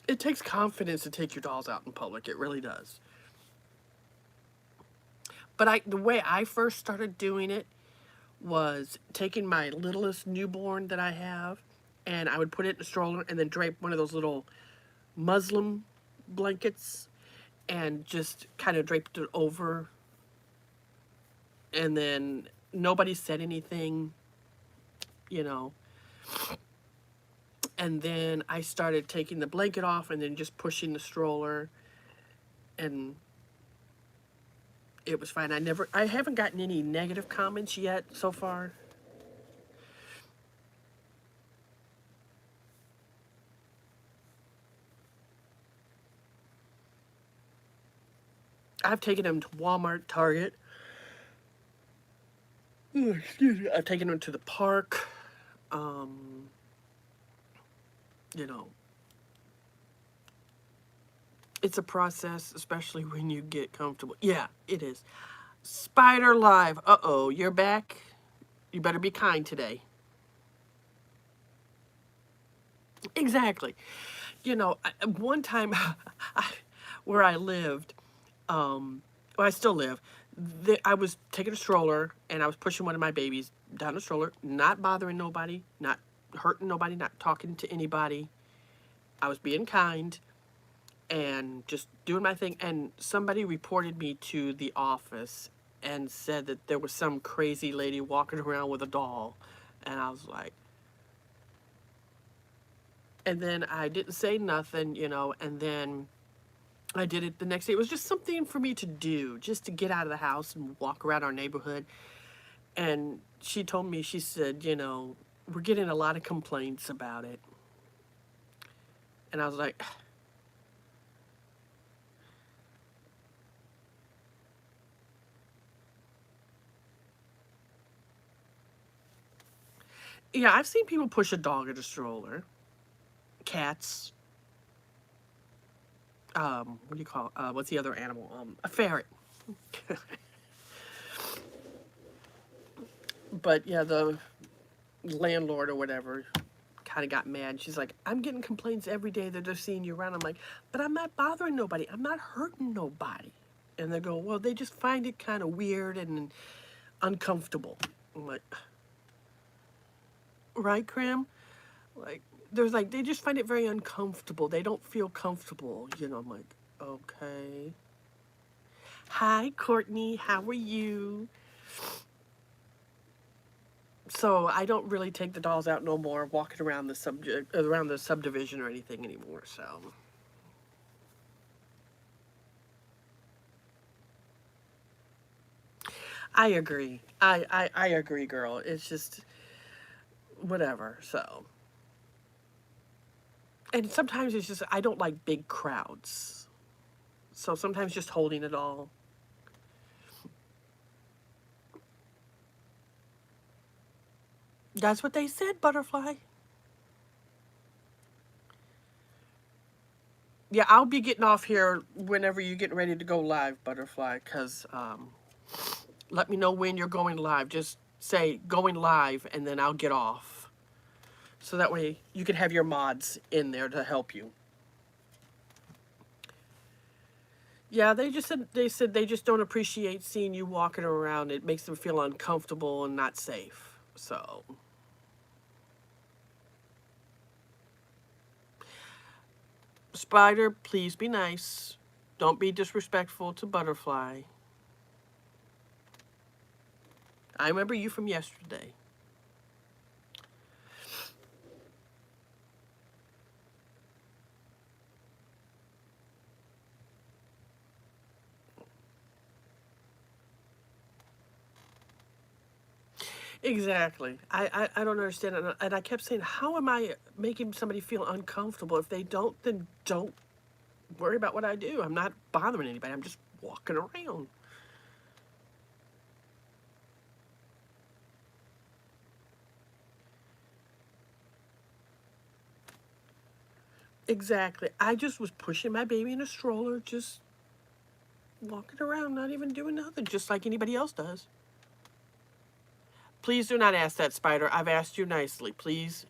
It takes confidence to take your dolls out in public. It really does. But the way I first started doing it was taking my littlest newborn that I have, and I would put it in a stroller and then drape one of those little muslin blankets and just kind of draped it over, and then nobody said anything, you know. And then I started taking the blanket off and then just pushing the stroller, and it was fine. I haven't gotten any negative comments yet so far. I've taken them to Walmart, Target. Excuse me. I've taken them to the park. You know, it's a process, especially when you get comfortable. Yeah, it is. Spider Live. Uh-oh, you're back. You better be kind today. Exactly. You know, one time where I lived, where I still live, I was taking a stroller and I was pushing one of my babies down the stroller, not bothering nobody, not hurting nobody, not talking to anybody. I was being kind and just doing my thing. And somebody reported me to the office and said that there was some crazy lady walking around with a doll. And I was like, and then I didn't say nothing, you know, and then I did it the next day. It was just something for me to do, just to get out of the house and walk around our neighborhood. And she told me, she said, you know, we're getting a lot of complaints about it. And I was like, yeah, I've seen people push a dog in a stroller. Cats. What do you call it? What's the other animal? A ferret. But yeah, the landlord or whatever kind of got mad. She's like, I'm getting complaints every day that they're seeing you around. I'm like, but I'm not bothering nobody. I'm not hurting nobody. And they go, well, they just find it kind of weird and uncomfortable. I'm like, right, Cram? Like, they just find it very uncomfortable. They don't feel comfortable. You know, I'm like, okay. Hi, Courtney. How are you? So I don't really take the dolls out no more, walking around around the subdivision or anything anymore. So I agree. I agree, girl. It's just whatever. So, and sometimes it's just I don't like big crowds. So sometimes just holding it all. That's what they said, Butterfly. Yeah, I'll be getting off here whenever you're getting ready to go live, Butterfly, because let me know when you're going live. Just say going live, and then I'll get off. So that way you can have your mods in there to help you. Yeah, they said they just don't appreciate seeing you walking around. It makes them feel uncomfortable and not safe. So, Spider, please be nice. Don't be disrespectful to Butterfly. I remember you from yesterday. Exactly. I don't understand it. And I kept saying, how am I making somebody feel uncomfortable? If they don't, then don't worry about what I do. I'm not bothering anybody. I'm just walking around. Exactly. I just was pushing my baby in a stroller, just walking around, not even doing nothing, just like anybody else does. Please do not ask that, Spider. I've asked you nicely. Please.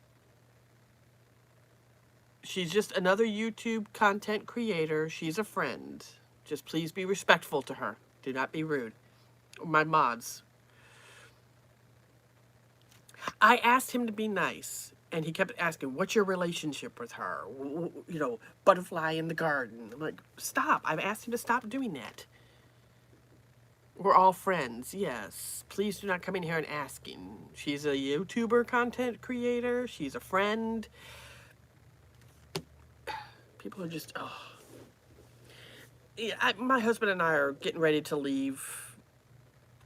She's just another YouTube content creator. She's a friend. Just please be respectful to her. Do not be rude. My mods. I asked him to be nice, and he kept asking, "What's your relationship with her? You know, butterfly in the garden." I'm like, "Stop! I've asked him to stop doing that. We're all friends. Yes. Please do not come in here and asking." She's a YouTuber content creator. She's a friend. People are just, oh. Yeah, my husband and I are getting ready to leave,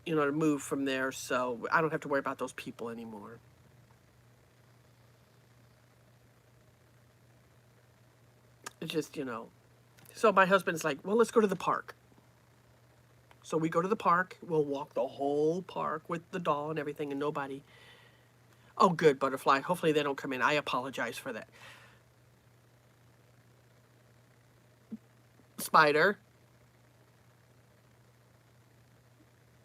you know, to move from there, so I don't have to worry about those people anymore. It's just, you know. So my husband's like, "Well, let's go to the park." So we go to the park. We'll walk the whole park with the doll and everything, and nobody. Oh, good, butterfly. Hopefully they don't come in. I apologize for that. Spider,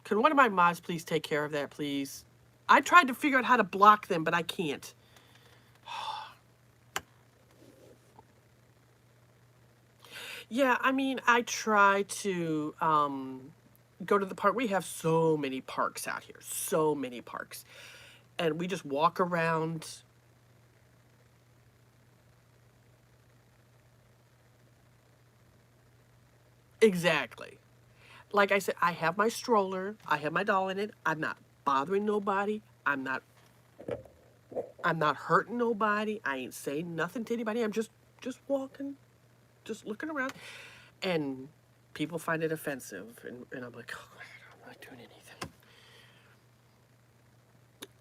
can one of my mods please take care of that, please? I tried to figure out how to block them, but I can't. Yeah, I mean, I try to go to the park. We have so many parks out here, so many parks. And we just walk around. Exactly. Like I said, I have my stroller. I have my doll in it. I'm not bothering nobody. I'm not hurting nobody. I ain't saying nothing to anybody. I'm just walking, just looking around. And people find it offensive. And I'm like, oh, I'm not doing anything.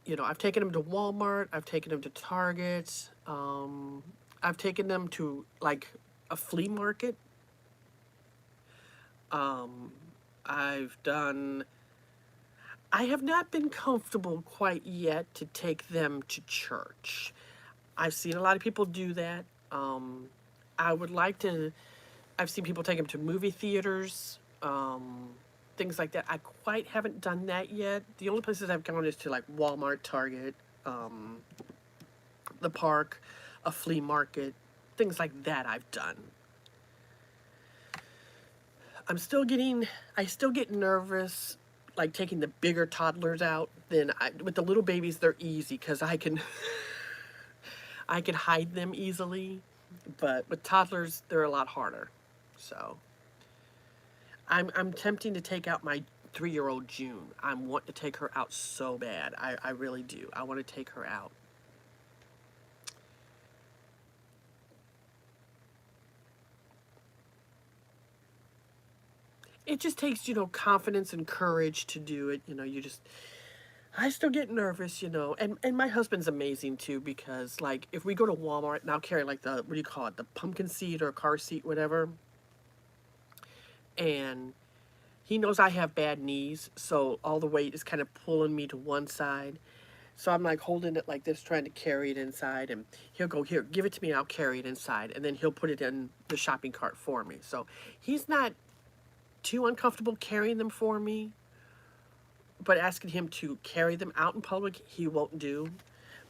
You know, I've taken them to Walmart. I've taken them to Target. I've taken them to like a flea market. Um, I've done. I have not been comfortable quite yet to take them to church. I've seen a lot of people do that. I would like to. I've seen people take them to movie theaters, things like that. I quite haven't done that yet. The only places I've gone is to like Walmart, Target, um, the park, a flea market, things like that. I've done. I still get nervous, like taking the bigger toddlers out. With the little babies, they're easy because I can hide them easily. But with toddlers, they're a lot harder. So I'm tempting to take out my 3-year-old June. I want to take her out so bad. I really do. I want to take her out. It just takes, confidence and courage to do it. I still get nervous, and my husband's amazing too because like if we go to Walmart and I'll carry like the what do you call it, the pumpkin seat or car seat, whatever, and he knows I have bad knees, so all the weight is kind of pulling me to one side. So I'm like holding it like this, trying to carry it inside, and he'll go, "Here, give it to me, and I'll carry it inside," and then he'll put it in the shopping cart for me. So he's not too uncomfortable carrying them for me, but asking him to carry them out in public, he won't do.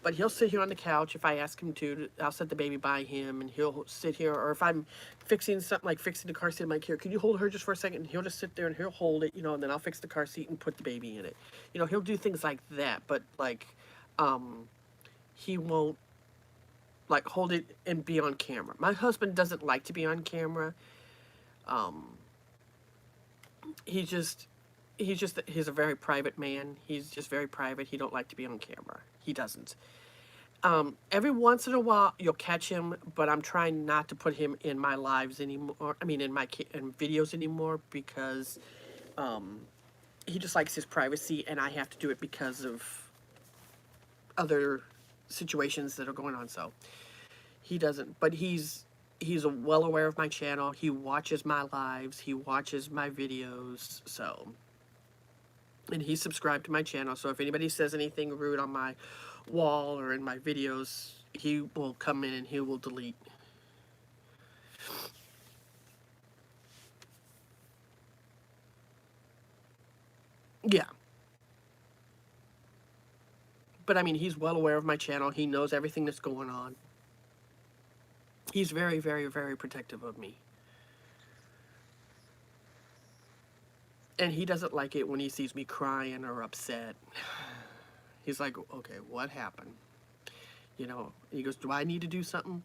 But he'll sit here on the couch if I ask him to. I'll set the baby by him, and he'll sit here. Or if I'm fixing something like fixing the car seat, I'm like, "Here, can you hold her just for a second?" And he'll just sit there and he'll hold it, and then I'll fix the car seat and put the baby in it. He'll do things like that. But like, um, he won't like hold it and be on camera. My husband doesn't like to be on camera. Um, he just he's a very private man. He's just very private. He don't like to be on camera. He doesn't. Every once in a while you'll catch him, but I'm trying not to put him in my lives anymore. I mean, in videos anymore because he just likes his privacy, and I have to do it because of other situations that are going on. So he doesn't, but he's well aware of my channel. He watches my lives. He watches my videos. So, and he's subscribed to my channel. So if anybody says anything rude on my wall or in my videos, he will come in and he will delete. Yeah. But I mean, he's well aware of my channel. He knows everything that's going on. He's very, very, very protective of me. And he doesn't like it when he sees me crying or upset. He's like, okay, what happened? You know, he goes, do I need to do something?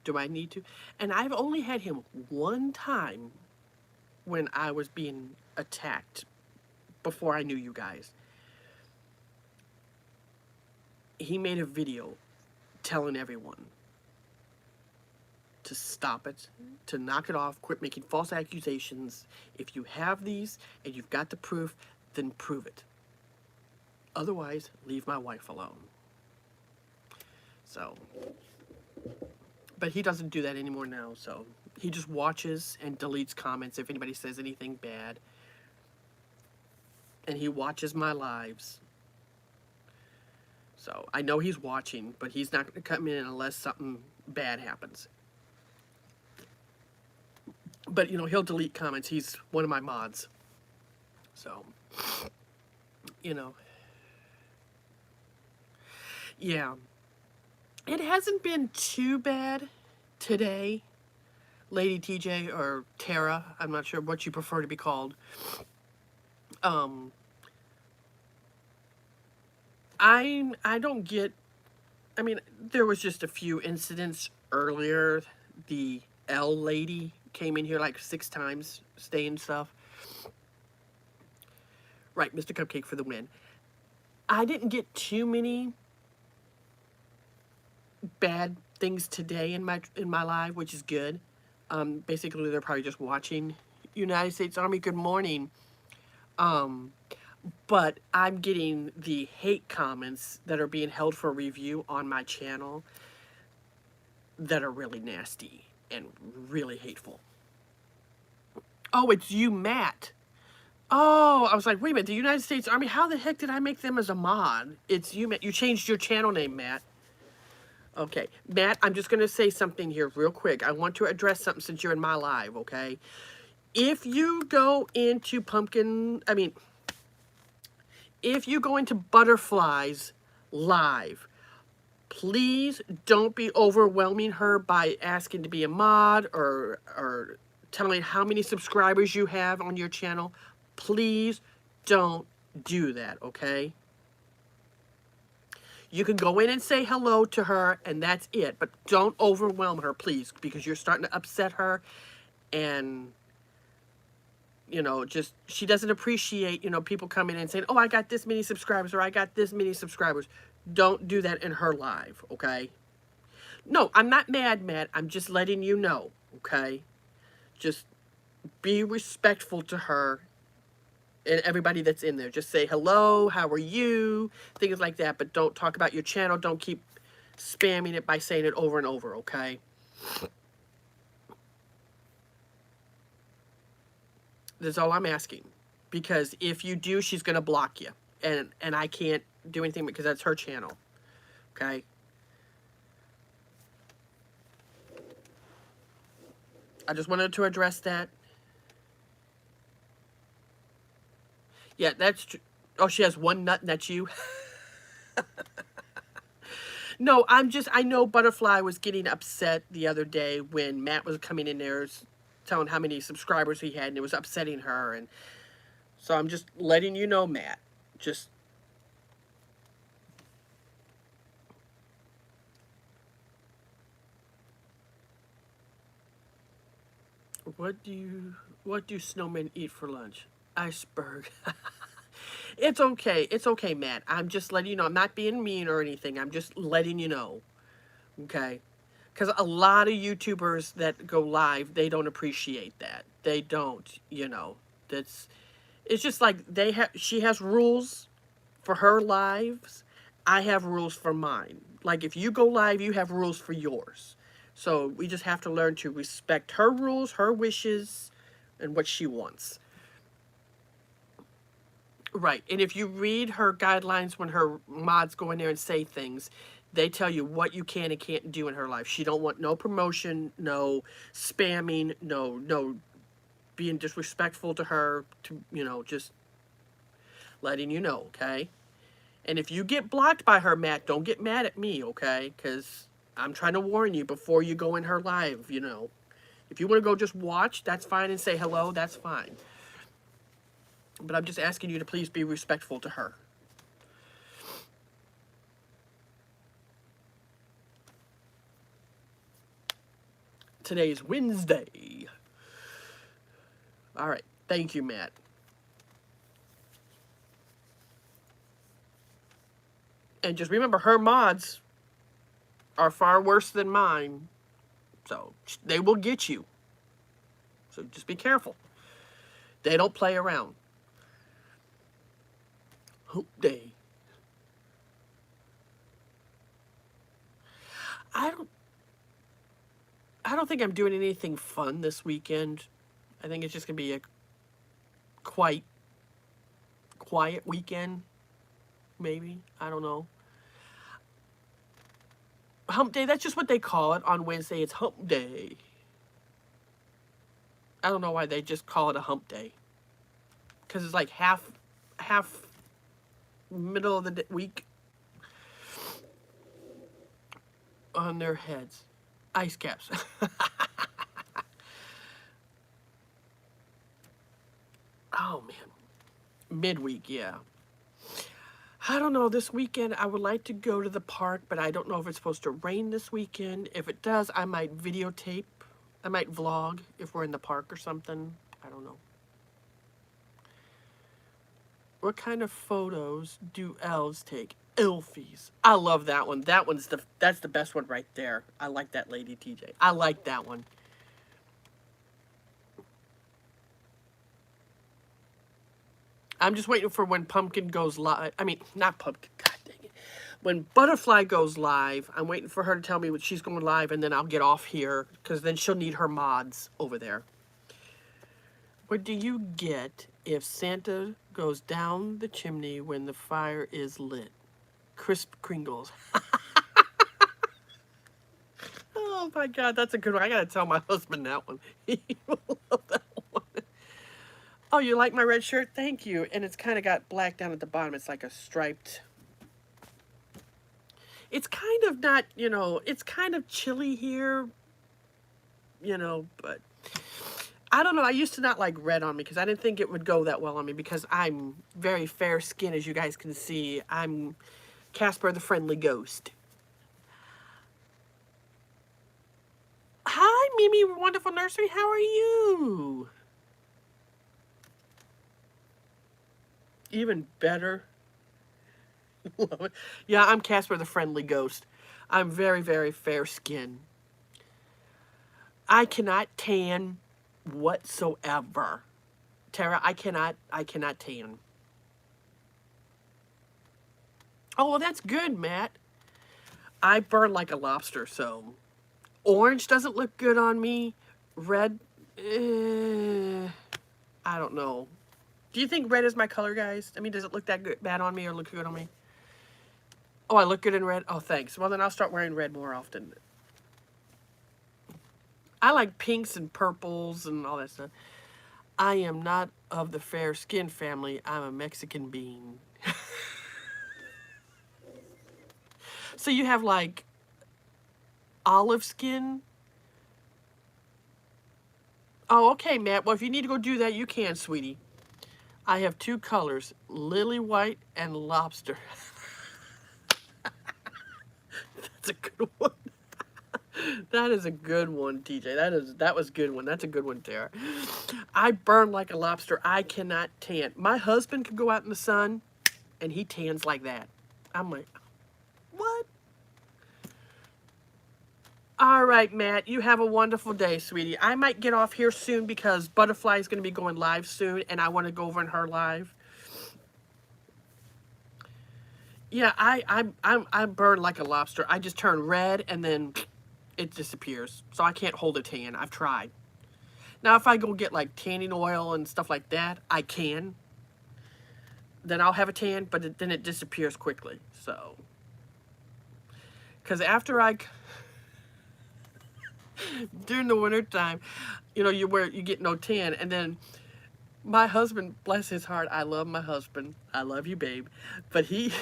Do I need to? And I've only had him one time when I was being attacked before I knew you guys. He made a video telling everyone to stop it, to knock it off, quit making false accusations. If you have these and you've got the proof, then prove it. Otherwise, leave my wife alone. So, but he doesn't do that anymore now, so he just watches and deletes comments if anybody says anything bad. And he watches my lives. So, I know he's watching, but he's not going to come in unless something bad happens. But, you know, he'll delete comments. He's one of my mods. So, you know. Yeah. It hasn't been too bad today, Lady TJ or Tara. I'm not sure what you prefer to be called. I don't get, I mean, there was just a few incidents earlier. The L lady came in here like 6 times, staying stuff. Right, Mr. Cupcake for the win. I didn't get too many bad things today in my live, which is good. Basically, they're probably just watching. United States Army, good morning. But I'm getting the hate comments that are being held for review on my channel that are really nasty and really hateful. Oh, it's you, Matt. Oh, I was like, wait a minute, the United States Army, how the heck did I make them as a mod? It's you, Matt. You changed your channel name, Matt. Okay, Matt, I'm just going to say something here real quick. I want to address something since you're in my live, okay? If you go into if you go into Butterfly's live, please don't be overwhelming her by asking to be a mod or telling how many subscribers you have on your channel. Please don't do that, okay? You can go in and say hello to her, and that's it. But don't overwhelm her, please, because you're starting to upset her. And, you know, just, she doesn't appreciate, you know, people coming in and saying, oh, I got this many subscribers, or I got this many subscribers. Don't do that in her live, okay? No, I'm not mad, Matt. I'm just letting you know, okay? Just be respectful to her and everybody that's in there. Just say hello, how are you, things like that, but don't talk about your channel. Don't keep spamming it by saying it over and over, okay? That's all I'm asking. Because if you do, she's going to block you. And I can't do anything because that's her channel, okay? I just wanted to address that. Yeah, that's true. Oh, she has one nut and that's you? No, I know Butterfly was getting upset the other day when Matt was coming in there telling how many subscribers he had, and it was upsetting her. And so I'm just letting you know, Matt. Just... What do snowmen eat for lunch? Iceberg. It's okay. It's okay, Matt. I'm just letting you know. I'm not being mean or anything. I'm just letting you know. Okay? Because a lot of YouTubers that go live, they don't appreciate that. They don't, you know. It's just like she has rules for her lives. I have rules for mine. Like if you go live, you have rules for yours. So we just have to learn to respect her rules, her wishes, and what she wants. Right. And if you read her guidelines when her mods go in there and say things, they tell you what you can and can't do in her life. She don't want no promotion, no spamming, no being disrespectful to her, to, you know, just letting you know, okay? And if you get blocked by her, Matt, don't get mad at me, okay? Because I'm trying to warn you before you go in her live, you know. If you want to go just watch, that's fine, and say hello, that's fine. But I'm just asking you to please be respectful to her. Today is Wednesday. All right. Thank you, Matt. And just remember, her mods are far worse than mine. So they will get you. So just be careful. They don't play around. Hump day. I don't think I'm doing anything fun this weekend. I think it's just gonna be a quite quiet weekend. Maybe. I don't know. Hump day, that's just what they call it on Wednesday. It's hump day. I don't know why they just call it a hump day. Because it's like half middle of the week on their heads. Ice caps. Oh, man. Midweek, yeah. I don't know, this weekend I would like to go to the park, but I don't know if it's supposed to rain this weekend. If it does, I might videotape. I might vlog if we're in the park or something. I don't know. What kind of photos do elves take? Elfies. I love that one. That's the best one right there. I like that lady, TJ. I like that one. I'm just waiting for when Pumpkin goes live. I mean, not Pumpkin. God dang it. When Butterfly goes live, I'm waiting for her to tell me when she's going live, and then I'll get off here, because then she'll need her mods over there. What do you get if Santa goes down the chimney when the fire is lit? Crisp Kringles. Oh my God, that's a good one. I gotta tell my husband that one. He will love that one. Oh, you like my red shirt? Thank you. And it's kind of got black down at the bottom. It's like a striped. It's kind of not, you know, it's kind of chilly here, you know, but I don't know. I used to not like red on me because I didn't think it would go that well on me because I'm very fair skinned, as you guys can see. I'm Casper the Friendly Ghost. Hi, Mimi, Wonderful Nursery. How are you? Even better. Love it. Yeah, I'm Casper the Friendly Ghost. I'm very, very fair skinned. I cannot tan whatsoever. Tara, I cannot tan. Oh, well, that's good, Matt. I burn like a lobster, so orange doesn't look good on me. Red, I don't know. Do you think red is my color, guys? I mean, does it look that good, bad on me or look good on me? Oh, I look good in red? Oh, thanks. Well, then I'll start wearing red more often. I like pinks and purples and all that stuff. I am not of the fair skin family. I'm a Mexican bean. So you have like olive skin? Oh, okay, Matt. Well, if you need to go do that, you can, sweetie. I have two colors, lily white and lobster. That's a good one. That is a good one, TJ. That was a good one. That's a good one, Tara. I burn like a lobster. I cannot tan. My husband can go out in the sun, and he tans like that. I'm like, what? All right, Matt. You have a wonderful day, sweetie. I might get off here soon because Butterfly is going to be going live soon, and I want to go over in her live. Yeah, I burn like a lobster. I just turn red, and then it disappears. So I can't hold a tan. I've tried. Now, if I go get like tanning oil and stuff like that, I can. Then I'll have a tan, but then it disappears quickly. So, because after during the winter time, you know, you get no tan, and then My husband, bless his heart, I love my husband. I love you, babe. But he,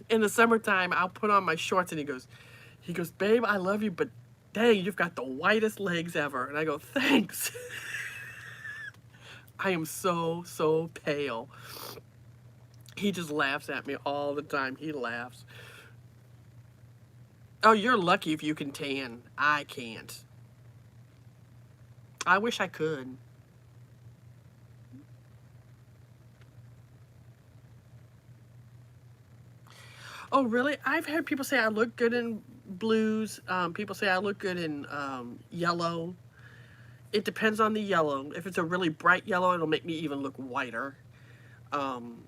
in the summertime, I'll put on my shorts and he goes, babe, I love you, but dang, you've got the whitest legs ever. And I go, thanks. I am so, so pale. He just laughs at me all the time. He laughs. Oh, you're lucky if you can tan. I can't. I wish I could. Oh, really? I've heard people say I look good in blues. People say I look good in yellow. It depends on the yellow. If it's a really bright yellow, it'll make me even look whiter. Um,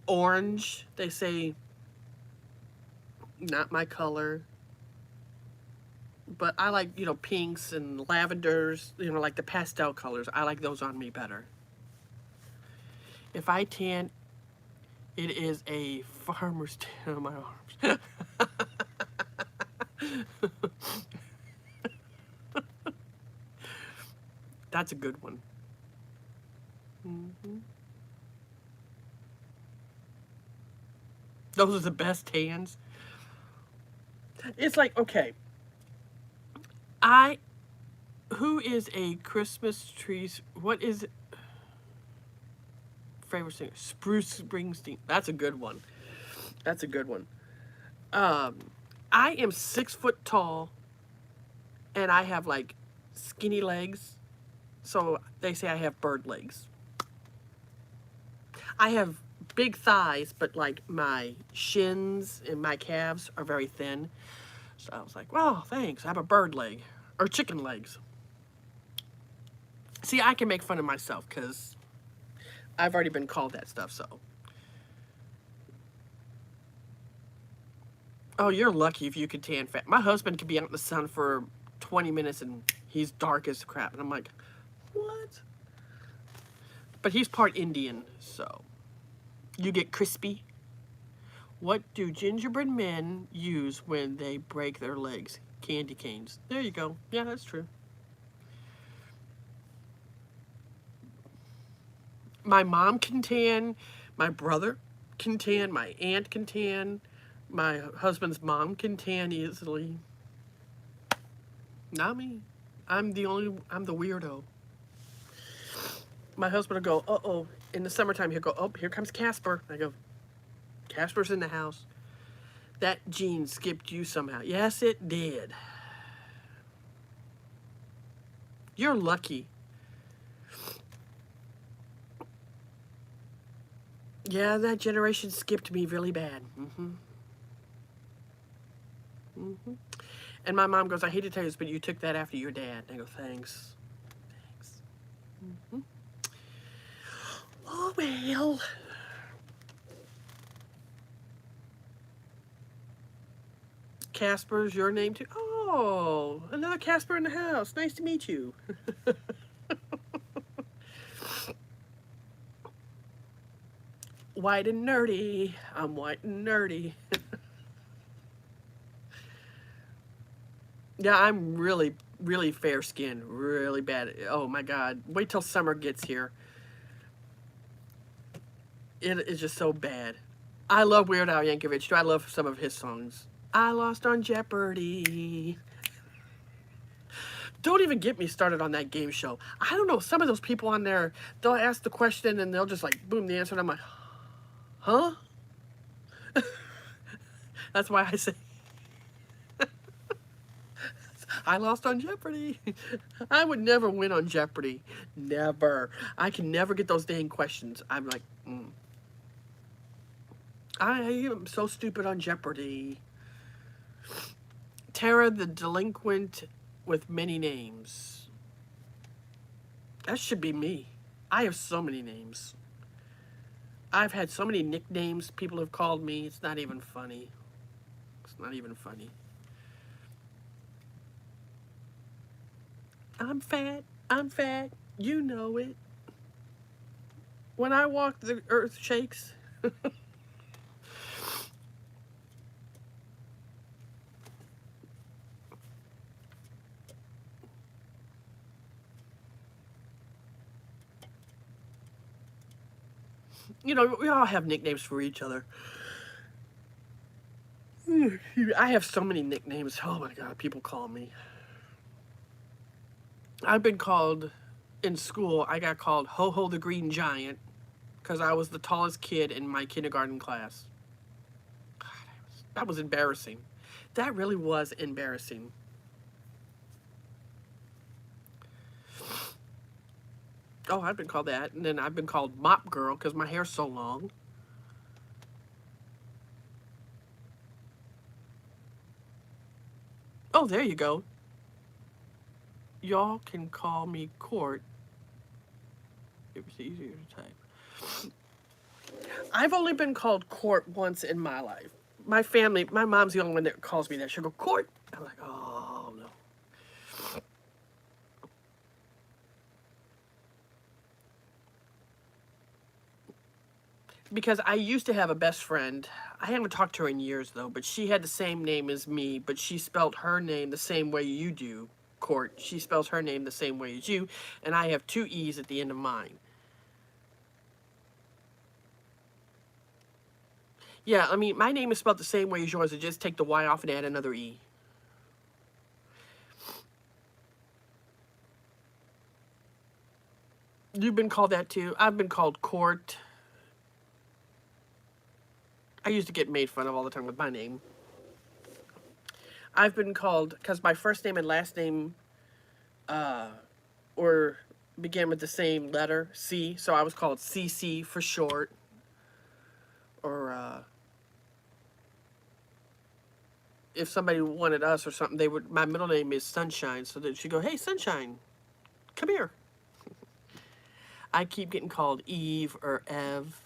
Orange, they say, not my color. But I like, pinks and lavenders, like the pastel colors. I like those on me better. If I tan, it is a farmer's tan on my arms. That's a good one. Hmm. Those are the best tans. It's like, okay, I, who is a Christmas tree, what is it? Favorite singer? Spruce Springsteen. That's a good one. That's a good one. Um, I am 6 foot tall and I have like skinny legs. So they say I have bird legs. I have big thighs, but like my shins and my calves are very thin. So I was like, well, thanks. I have a bird leg or chicken legs. See, I can make fun of myself because I've already been called that stuff, so. Oh, you're lucky if you could tan fat. My husband could be out in the sun for 20 minutes and he's dark as crap. And I'm like, what? But he's part Indian, so. You get crispy. What do gingerbread men use when they break their legs? Candy canes. There you go. Yeah, that's true. My mom can tan. My brother can tan. My aunt can tan. My husband's mom can tan easily. Not me. I'm the weirdo. My husband will go, uh-oh. In the summertime, he'll go, oh, here comes Casper. I go, Casper's in the house. That gene skipped you somehow. Yes, it did. You're lucky. Yeah, that generation skipped me really bad. And my mom goes, I hate to tell you this, but you took that after your dad. And I go, thanks. Thanks. Oh, well. Casper's your name too? Oh, another Casper in the house. Nice to meet you. White and nerdy. I'm white and nerdy. Yeah, I'm really, really fair skinned. Really bad. Oh my God. Wait till summer gets here. It is just so bad. I love Weird Al Yankovic too. I love some of his songs. I lost on Jeopardy. Don't even get me started on that game show. I don't know, some of those people on there, they'll ask the question and they'll just like, boom, the answer. And I'm like, huh? That's why I say, I lost on Jeopardy. I would never win on Jeopardy. Never. I can never get those dang questions. I'm like, I am so stupid on Jeopardy. Tara the delinquent with many names. That should be me. I have so many names. I've had so many nicknames people have called me. It's not even funny. It's not even funny. I'm fat. I'm fat. You know it. When I walk, the earth shakes. You know, we all have nicknames for each other. I have so many nicknames. Oh my God, people call me. I've been called, in school, I got called Ho Ho the Green Giant because I was the tallest kid in my kindergarten class. That was embarrassing. That really was embarrassing. Oh, I've been called that. And then I've been called Mop Girl because my hair's so long. Oh, there you go. Y'all can call me Court if it's easier to type. I've only been called Court once in my life. My family, my mom's the only one that calls me that. She'll go, Court. I'm like, oh, no. Because I used to have a best friend. I haven't talked to her in years, though, but she had the same name as me, but she spelled her name the same way you do, Court. She spells her name the same way as you, and I have two E's at the end of mine. Yeah, I mean, my name is spelled the same way as yours. I just take the Y off and add another E. You've been called that too? I've been called Court. I used to get made fun of all the time with my name. I've been called, because my first name and last name or began with the same letter, C, so I was called CC for short. Or if somebody wanted us or something, they would. My middle name is Sunshine, so that she'd go, "Hey, Sunshine, come here." I keep getting called Eve or Ev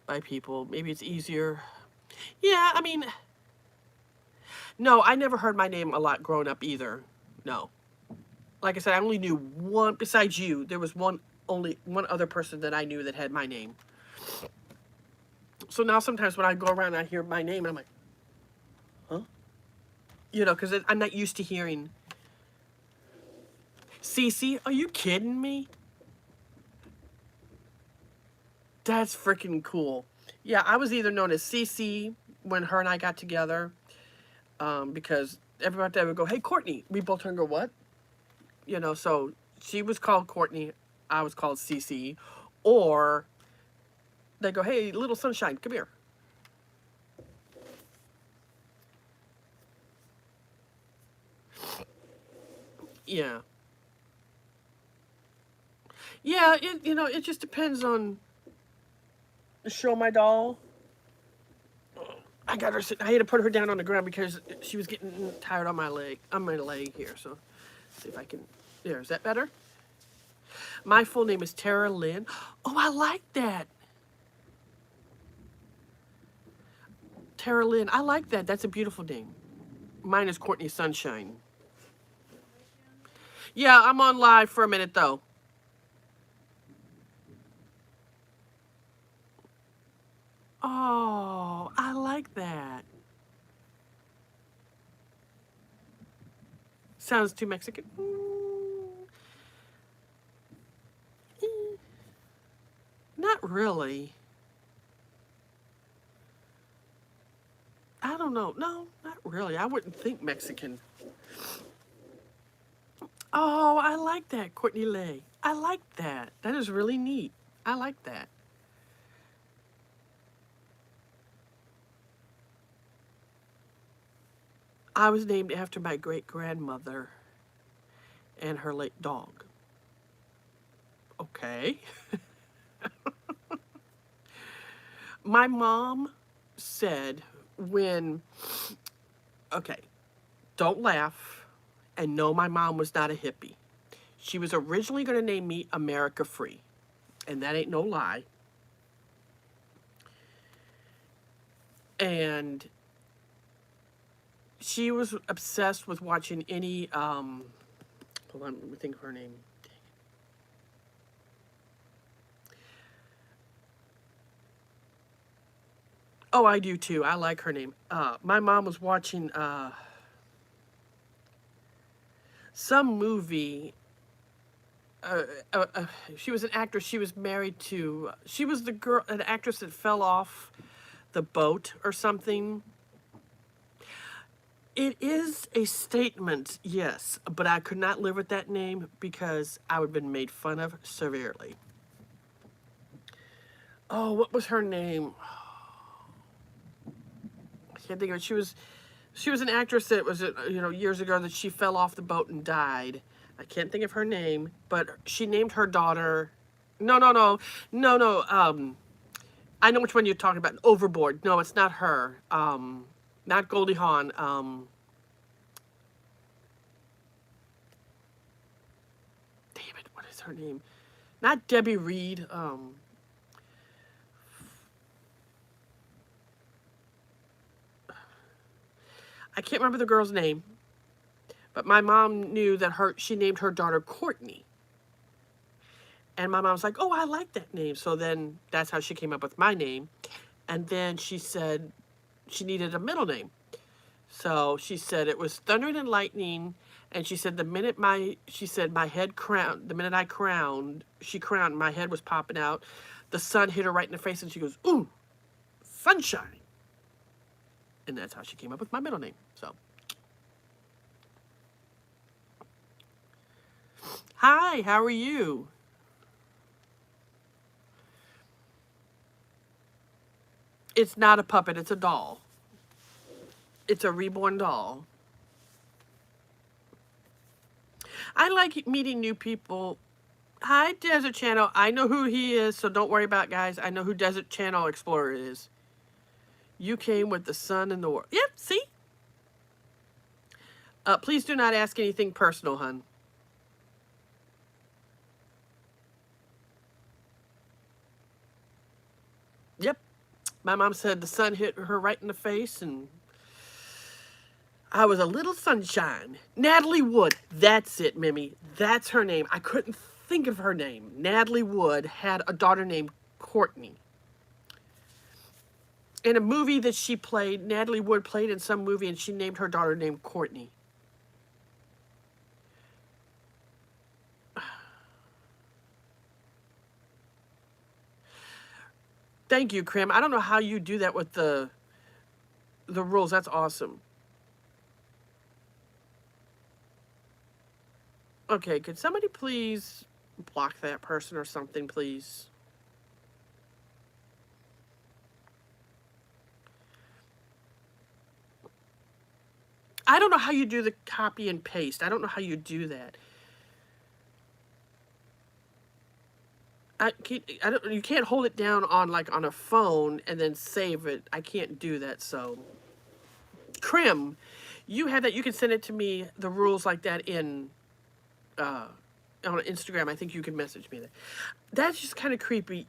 by people. Maybe it's easier. Yeah, I mean, no, I never heard my name a lot growing up either. No. Like I said, I only knew one, besides you, there was only one other person that I knew that had my name. So now sometimes when I go around and I hear my name, and I'm like, huh? You know, because I'm not used to hearing, Cece, are you kidding me? That's freaking cool. Yeah, I was either known as Cece when her and I got together, because everybody would go, hey, Courtney. We both turn and go, what? You know, so she was called Courtney, I was called Cece. Or they go, hey, little Sunshine, come here. Yeah. Yeah, you know, it just depends on Show My Doll. I got her. I had to put her down on the ground because she was getting tired on my leg here. So, see if I can. There, is that better? My full name is Tara Lynn. Oh, I like that. Tara Lynn. I like that. That's a beautiful name. Mine is Courtney Sunshine. Yeah, I'm on live for a minute though. Oh, I like that. Sounds too Mexican. Not really. I don't know. No, not really. I wouldn't think Mexican. Oh, I like that, Courtney Lay. I like that. That is really neat. I like that. I was named after my great grandmother and her late dog. Okay. My mom said when, okay, don't laugh and no, my mom was not a hippie. She was originally going to name me America Free, and that ain't no lie. And she was obsessed with watching any, hold on, let me think of her name. Oh, I do too. I like her name. My mom was watching some movie she was an actress. She was married to. She was the girl, an actress that fell off the boat or something. It is a statement, yes, but I could not live with that name because I would have been made fun of severely. Oh, what was her name? I can't think of it. She was an actress that was, years ago that she fell off the boat and died. I can't think of her name, but she named her daughter. No, no, no, no, no. I know which one you're talking about. Overboard. No, it's not her. Not Goldie Hawn. Damn it, what is her name? Not Debbie Reed. I can't remember the girl's name, but my mom knew that she named her daughter Courtney. And my mom's like, oh, I like that name. So then that's how she came up with my name. And then she said she needed a middle name. So she said it was Thunder and Lightning. And she said the minute my head crowned, the minute she crowned, my head was popping out. The sun hit her right in the face and she goes, ooh, sunshine. And that's how she came up with my middle name. So, hi, how are you? It's not a puppet, it's a doll. It's a reborn doll. I like meeting new people. Hi, Desert Channel. I know who he is, so don't worry about it, guys. I know who Desert Channel Explorer is. You came with the sun and the world. Yep, see? Please do not ask anything personal, hun. Yep. My mom said the sun hit her right in the face and I was a little sunshine. Natalie Wood. That's it, Mimi. That's her name. I couldn't think of her name. Natalie Wood had a daughter named Courtney. In a movie that she played, Natalie Wood played in some movie and she named her daughter named Courtney. Thank you, Krim. I don't know how you do that with the rules. That's awesome. Okay, could somebody please block that person or something, please? I don't know how you do the copy and paste. I don't know how you do that. You can't hold it down on on a phone and then save it. I can't do that. So, Krim, you have that. You can send it to me. The rules like that in on Instagram. I think you can message me that. That's just kind of creepy.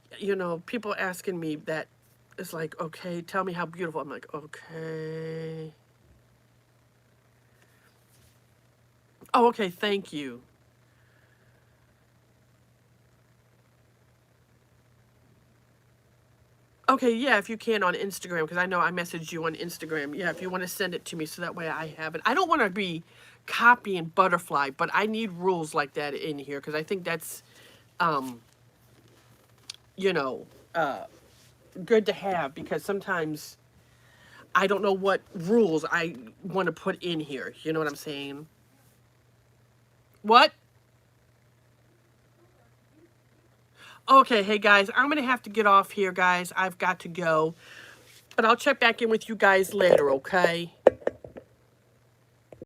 People asking me that. It's like, okay, tell me how beautiful. I'm like, okay. Oh, okay. Thank you. Okay, yeah, if you can on Instagram, because I know I messaged you on Instagram. Yeah, if you want to send it to me so that way I have it. I don't want to be copying Butterfly, but I need rules like that in here because I think that's, you know, good to have because sometimes I don't know what rules I want to put in here. You know what I'm saying? What? Okay, hey guys, I'm going to have to get off here, guys. I've got to go. But I'll check back in with you guys later, okay?